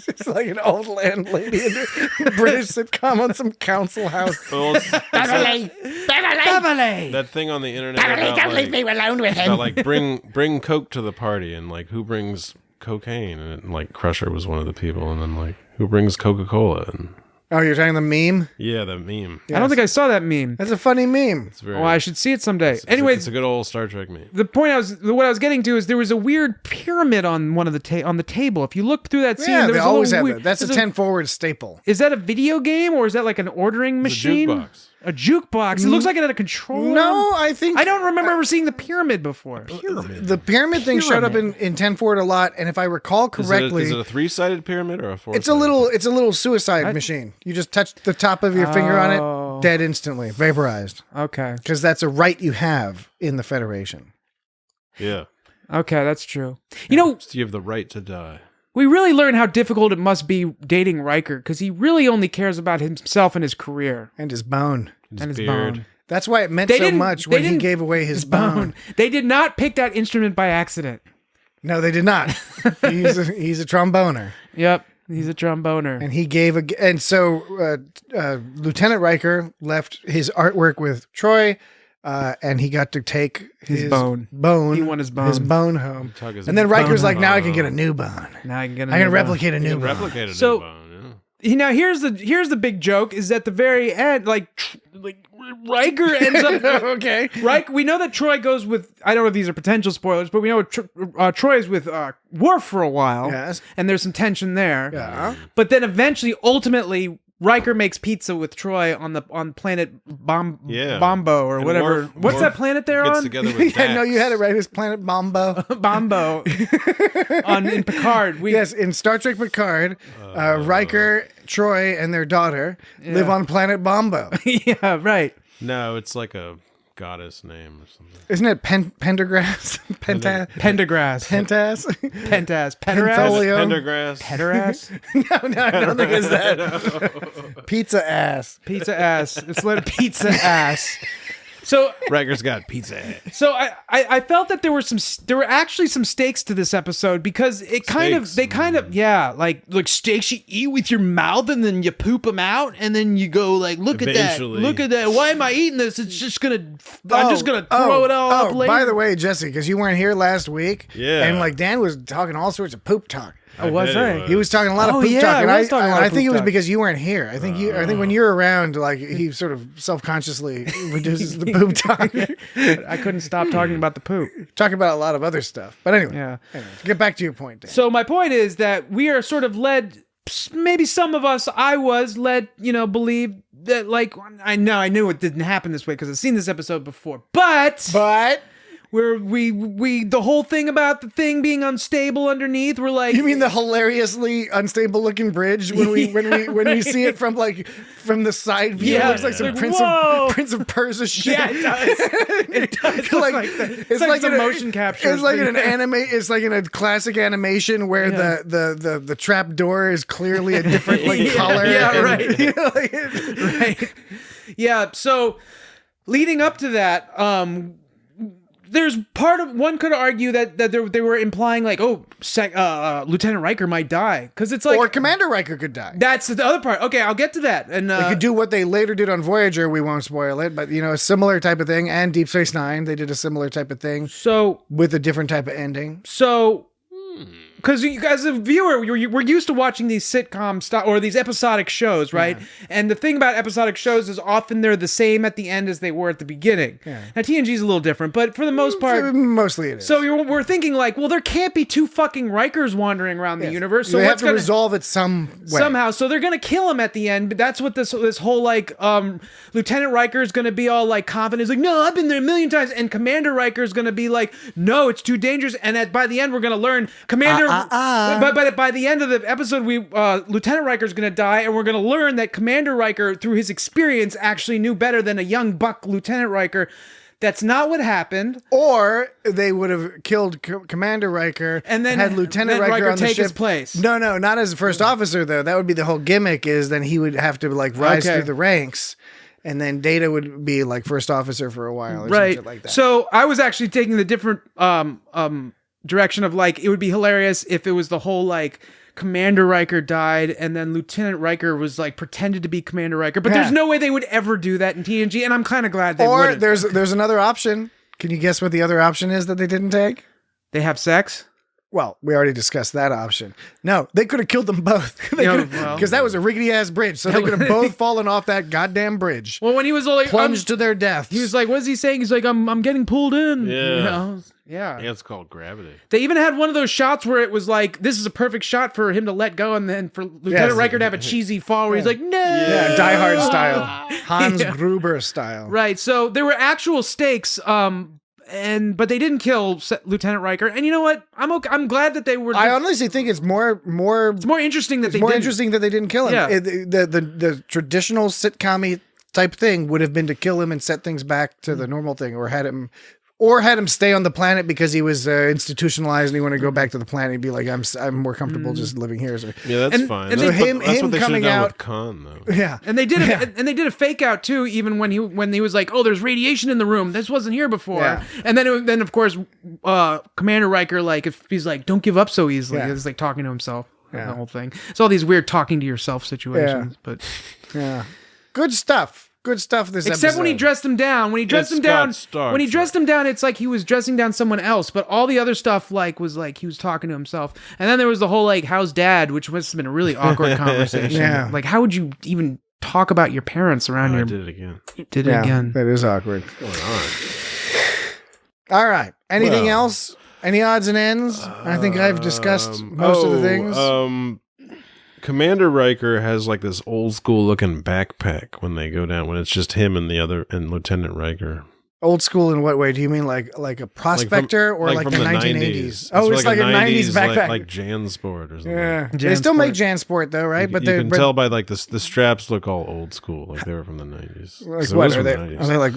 It's like an old landlady in a British sitcom on some council house. Well, Beverly! Beverly. that thing on the internet Beverly, about, don't leave me alone with him. about like bring Coke to the party, and like who brings cocaine, and like Crusher was one of the people, and then like who brings Coca-Cola, and Oh, you're talking the meme? yeah, that meme. I don't think I saw that meme. That's a funny meme. It's very. Oh, I should see it someday. it's Anyways, a good old Star Trek meme. the point what I was getting to is there was a weird pyramid on one of the on the table. If you look through that scene, Yeah, there they was a always little have weird, that. That's a there's 10 forward staple. Is that a video game or is that like an ordering It's a machine? jukebox. A jukebox. It looks like it had a controller. No, I think I don't remember ever seeing the pyramid before. the pyramid thing showed up in 10 forward a lot, and if I recall correctly, Is it a 3-sided pyramid or a 4? it's a little suicide machine. You just touch the top of your finger on it, dead instantly, vaporized. Okay. Because that's a right you have in the Federation. Yeah. Okay, that's true. You know, So you have the right to die. we really learn how difficult it must be dating Riker because he really only cares about himself and his career And his bone. and his beard. bone. That's why it meant They so didn't- much they when he didn't- gave away his bone. They did not pick that instrument by accident. No, they did not. He's a tromboner. Yep, he's a tromboner. And he gave so Lieutenant Riker left his artwork with Troy, and he got to take his bone. Bone. He won his bone. His bone home. Tug his And then Riker's bone like, now I can home. get a new bone. Now I can get I can replicate a new bone. Replicate a So- new bone. Yeah. Now here's the big joke is at the very end, like Riker ends up. Okay. Riker, we know that Troy goes with. I don't know if these are potential spoilers, but we know Troy is with Worf for a while. Yes. And there's some tension there. Yeah. But then eventually, ultimately, Riker makes pizza with Troy on planet Yeah. Bombo or And whatever. Worf- What's Worf that planet they're Gets on? together with Yeah, no, Dax. you had it right. It's Planet Bombo. Bombo. In Picard. Yes, in Star Trek Picard, Riker, Troy, and their daughter live on Planet Bombo. Yeah, right. No, it's like a goddess name or something. Isn't it Pendergrass? Pendergrass. Pentas? Pentas. Pentolio? Pendergrass. Pederast? No, I don't think it's that. Pizza ass. Pizza ass. It's like pizza ass. So Riker's got pizza. So I felt that there were actually some stakes to this episode because it kind of like steaks you eat with your mouth and then you poop them out and then you go like look at that, why am I eating this? It's just gonna I'm just gonna throw it all up later. By the way, Jesse, because you weren't here last week, yeah, and like Dan was talking all sorts of poop talk. He was talking a lot of poop talk, and I think it was talk. Because you weren't here. I think when you're around, like he sort of self-consciously reduces the poop talk. I couldn't stop talking about the poop. Talking about a lot of other stuff, but anyway, get back to your point, Dan. So my point is that we are sort of led. Maybe some of us, I was led, believe that like I knew it didn't happen this way because I've seen this episode before, but. Where we the whole thing about the thing being unstable underneath, we're like, you mean the hilariously unstable looking bridge when we see it from the side view? It looks like some Prince of Persia shit. Yeah, it does. It does look like that. It's like some motion capture. It's like in an anime. It's like in a classic animation where the trap door is clearly a different color. Yeah, right. Right. Yeah. So leading up to that, there's one could argue that they were implying like, Lieutenant Riker might die because it's like, or Commander Riker could die. That's the other part. Okay, I'll get to that. And they could do what they later did on Voyager. We won't spoil it, but a similar type of thing. And Deep Space Nine, they did a similar type of thing. So with a different type of ending. So. Because as a viewer, we're used to watching these sitcom or these episodic shows, right? Yeah. And the thing about episodic shows is often they're the same at the end as they were at the beginning. Yeah. Now TNG is a little different, but for the most part, mostly it is. So we're thinking like, well, there can't be two fucking Rikers wandering around the universe. So they have to resolve it somehow. So they're gonna kill him at the end. But that's what this whole like Lieutenant Riker is gonna be all like confident. He's like, no, I've been there a million times. And Commander Riker is gonna be like, no, it's too dangerous. And by the end, we're gonna learn Commander. But by the end of the episode, Lieutenant Riker is going to die, and we're going to learn that Commander Riker, through his experience, actually knew better than a young buck Lieutenant Riker. That's not what happened. Or they would have killed Commander Riker and then had Lieutenant Riker on the take ship. His place. No, not as a first officer though. That would be the whole gimmick. Is then he would have to like rise through the ranks. And then Data would be like first officer for a while, or something like that. So I was actually taking the different direction of like, it would be hilarious if it was the whole like Commander Riker died and then Lieutenant Riker was like pretended to be Commander Riker, but there's no way they would ever do that in TNG, and I'm kind of glad they wouldn't. Or there's another option. Can you guess what the other option is that they didn't take? They have sex? Well, we already discussed that option. No, they could have killed them both. Because that was a rickety-ass bridge. So they could have both fallen off that goddamn bridge. Well, when he was like... plunged to their death. He was like, what is he saying? He's like, I'm getting pulled in. Yeah. Yeah. It's called gravity. They even had one of those shots where it was like, this is a perfect shot for him to let go and then for Lieutenant Riker to have a cheesy fall where he's like, no. Yeah, Die Hard style. Hans Gruber style. Right. So there were actual stakes, but they didn't kill Lieutenant Riker. And you know what? I'm glad that they were. I honestly think it's more. It's more interesting that interesting that they didn't kill him. Yeah. The traditional sitcom-y type thing would have been to kill him and set things back to the normal thing, or had him stay on the planet because he was institutionalized and he wanted to go back to the planet and be like, I'm more comfortable just living here. So. Yeah, that's fine. And that's him what they coming should have done out with Khan, though. Yeah, and they did a fake out too. Even when he was like, oh, there's radiation in the room. This wasn't here before. Yeah. And then of course, Commander Riker, like if he's like, don't give up so easily. He's like talking to himself. Yeah. The whole thing. It's all these weird talking to yourself situations. Yeah. But good stuff. Good stuff this episode. Except when he dressed him down. When he dressed him down, it's like he was dressing down someone else. But all the other stuff was like he was talking to himself. And then there was the whole like, how's dad? Which must have been a really awkward conversation. Yeah. Like, how would you even talk about your parents around your... I did it again. You did it again. That is awkward. What's going on? All right. Anything else? Any odds and ends? I think I've discussed most of the things. Commander Riker has like this old school looking backpack when they go down, when it's just him and Lieutenant Riker. Old school in what way? Do you mean like a prospector or like from the 1980s? It's Oh, it's like a 90s backpack. like Jansport or something. Yeah, they still make Jansport though, right? You can tell by like the straps look all old school, like they were from the 90s. Like So it what was are from they? the 90s. Are they like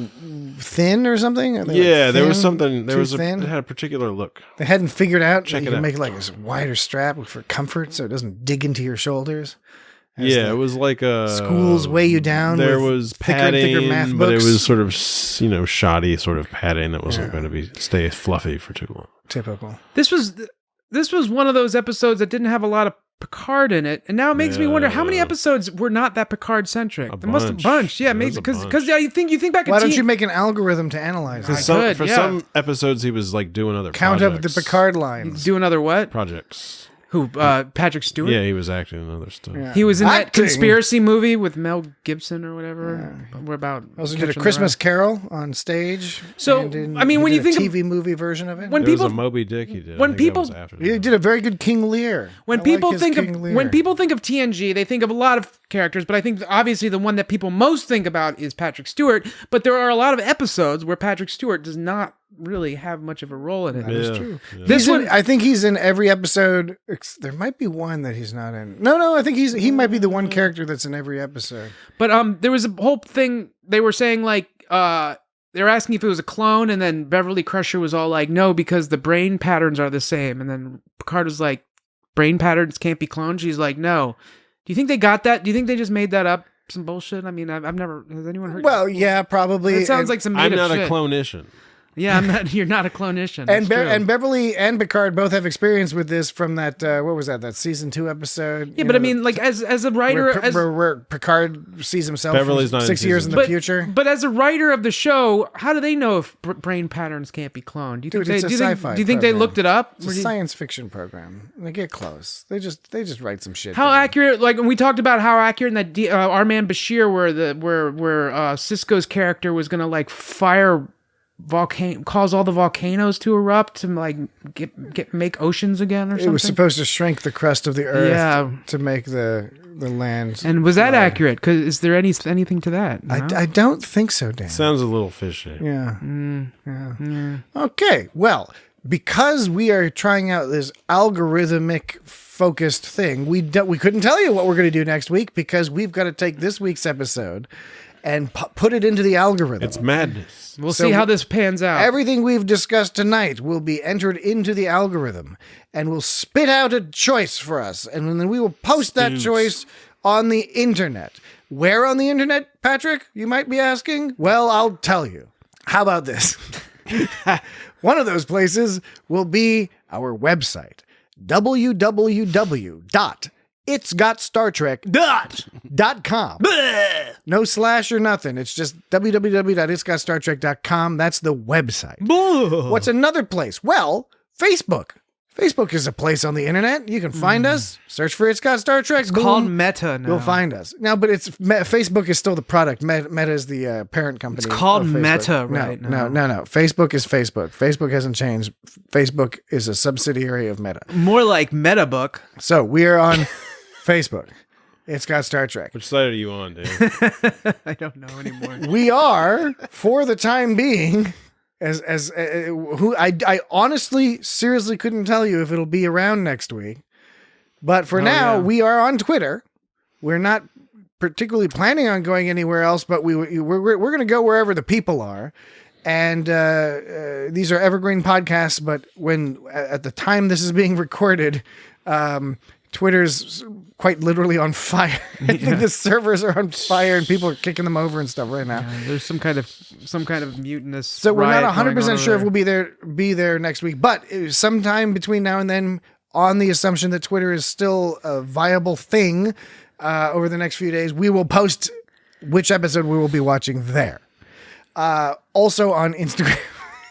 thin or something? Are they Yeah, like there was thin? something. There Too was thin? it had a particular look. They hadn't figured out. Check you it can out. make it like a wider strap for comfort, so it doesn't dig into your shoulders. As Yeah, the it was like a schools weigh you down. There with was thicker and padding, thicker math but it books. was sort of shoddy sort of padding that wasn't going to stay fluffy for too long. Typical. This was one of those episodes that didn't have a lot of Picard in it, and now it makes me wonder how many episodes were not that Picard centric. There must have bunch. Yeah, maybe because you think back. Why don't you make an algorithm to analyze it? Some episodes he was like doing other Count projects. up the Picard lines. Do another what? Projects. Who? Patrick Stewart? Yeah, he was acting in other stuff. Yeah. He was in that Acting. conspiracy movie with Mel Gibson or whatever. We're about. Also did a catching the Christmas rest. Carol on stage. So, and I mean, when he you did think a TV movie version of it, when There people was a Moby Dick he did. when I think that people- was after he that. did a very good King Lear. when I people like his think of King Lear. when people think of TNG, they think of a lot of characters, but I think obviously the one that people most think about is Patrick Stewart. But there are a lot of episodes where Patrick Stewart does not really have much of a role in it. That is Yeah. true. Yeah. This one, I think he's in every episode. There might be one that he's not in. No, I think he might be the one character that's in every episode. but there was a whole thing they were saying like they were asking if it was a clone, and then Beverly Crusher was all like, no, because the brain patterns are the same, and then Picard was like, brain patterns can't be cloned. She's like, no. Do you think they got that? Do you think they just made that up? Some bullshit. I mean, I've never. Has anyone heard? Well, yeah, probably. It sounds like some I'm made up not shit. a clonician. Yeah, I'm not. You're not a clonician. And That's true. and Beverly and Picard both have experience with this from that. What was that? That season 2 episode. yeah, you but I know, mean, like as a writer, where Picard sees himself Beverly's from not in 6 years in season the but, future. But as a writer of the show, how do they know if brain patterns can't be cloned? Do you Dude, think it's they, a do you think, sci-fi do you think they program. looked it up? It's Or a do you- science fiction program. They get close. They just write some shit. How down. accurate? Like when we talked about how accurate in that our man Bashir, where Cisco's character was gonna like fire cause all the volcanoes to erupt and like make oceans again or something. It was supposed to shrink the crust of the earth Yeah. to make the land. And was that fly. accurate? Because is there anything to that? No? I don't think so, Dan. Sounds a little fishy. Yeah. Okay. Well, because we are trying out this algorithmic focused thing, we couldn't tell you what we're going to do next week because we've got to take this week's episode and put it into the algorithm. It's madness. We'll So see how this pans out. Everything we've discussed tonight will be entered into the algorithm and will spit out a choice for us. And then we will post that choice on the internet. Where on the internet, Patrick? You might be asking. Well, I'll tell you. How about this? One of those places will be our website, www.itsgotstartrek.com. No slash or nothing. It's just www.itsgotstartrek.com. That's the website. What's another place? Well, Facebook. Facebook is a place on the internet. You can find us. Search for It's Got Star Trek. it's called Meta now. You'll find us. Now, but Facebook is still the product. Meta is the parent company. It's called of Facebook. Meta right now. No. Facebook is Facebook. Facebook hasn't changed. Facebook is a subsidiary of Meta. More like MetaBook. So we are on Facebook. It's Got Star Trek. Which side are you on, Dave? I don't know anymore. We are, for the time being, I honestly, seriously couldn't tell you if it'll be around next week. But for now, we are on Twitter. We're not particularly planning on going anywhere else, but we're going to go wherever the people are. And these are evergreen podcasts. But at the time this is being recorded, Twitter's quite literally on fire. I think the servers are on fire and people are kicking them over and stuff right now. There's some kind of mutinous. So we're not riot going 100% on sure if over we'll be there next week, but sometime between now and then, on the assumption that Twitter is still a viable thing over the next few days, we will post which episode we will be watching there. Also on Instagram.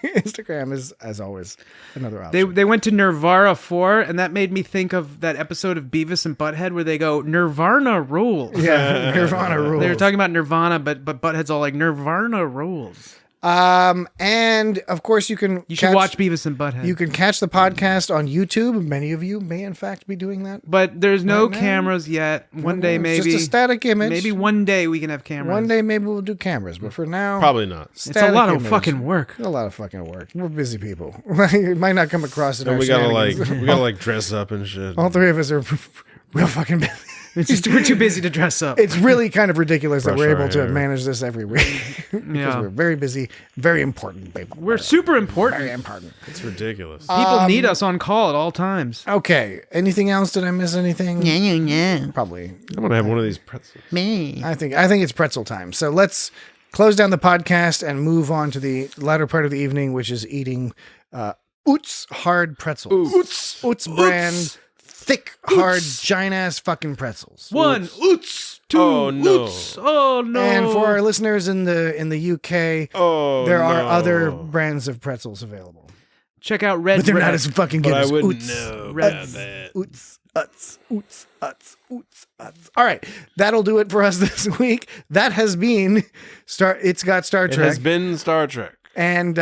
Instagram is, as always, another option. They went to Nirvana 4, and that made me think of that episode of Beavis and Butthead where they go, Nirvana rules. Yeah, Nirvana rules. They were talking about Nirvana, but Butthead's all like, Nirvana rules. And of course, you should watch Beavis and Butthead. You can catch the podcast on YouTube. Many of you may, in fact, be doing that. But there's no cameras yet. One day, maybe. Just a static image. Maybe one day we can have cameras. One day, maybe we'll do cameras. But for now, probably not. It's a lot of fucking work. A lot of fucking work. We're busy people. It might not come across it. We gotta dress up and shit. All three of us are real fucking busy. We're too busy to dress up. It's really kind of ridiculous that we're able to manage this every week. Because we're very busy, very important people. We're super important. Very important. It's ridiculous. People need us on call at all times. Okay. Anything else? Did I miss anything? No. Probably. I'm gonna have one of these pretzels. Me. I think it's pretzel time. So let's close down the podcast and move on to the latter part of the evening, which is eating U.s.s hard pretzels. U.s.s brand. Thick, hard, giant-ass fucking pretzels. One, U.s.s. Two, U.s.s. Oh, no. And for our listeners in the UK, there are other brands of pretzels available. Check out Red. But they're not as fucking good as I wouldn't U.s.s. know about that. U.s.s. All right, that'll do it for us this week. That has been It's Got Star Trek. It has been Star Trek. And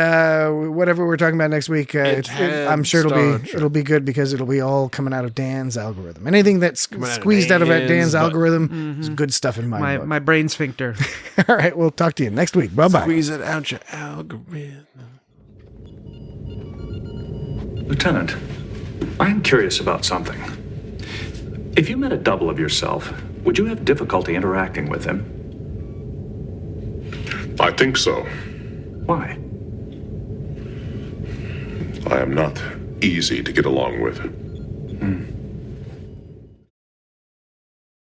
whatever we're talking about next week, I'm sure it'll be good because it'll be all coming out of Dan's algorithm. Anything that's squeezed out of Dan's algorithm is good stuff in my book. My brain sphincter. All right, we'll talk to you next week. Bye-bye. Squeeze it out your algorithm. Lieutenant, I am curious about something. If you met a double of yourself, would you have difficulty interacting with him? I think so. Why? I am not easy to get along with.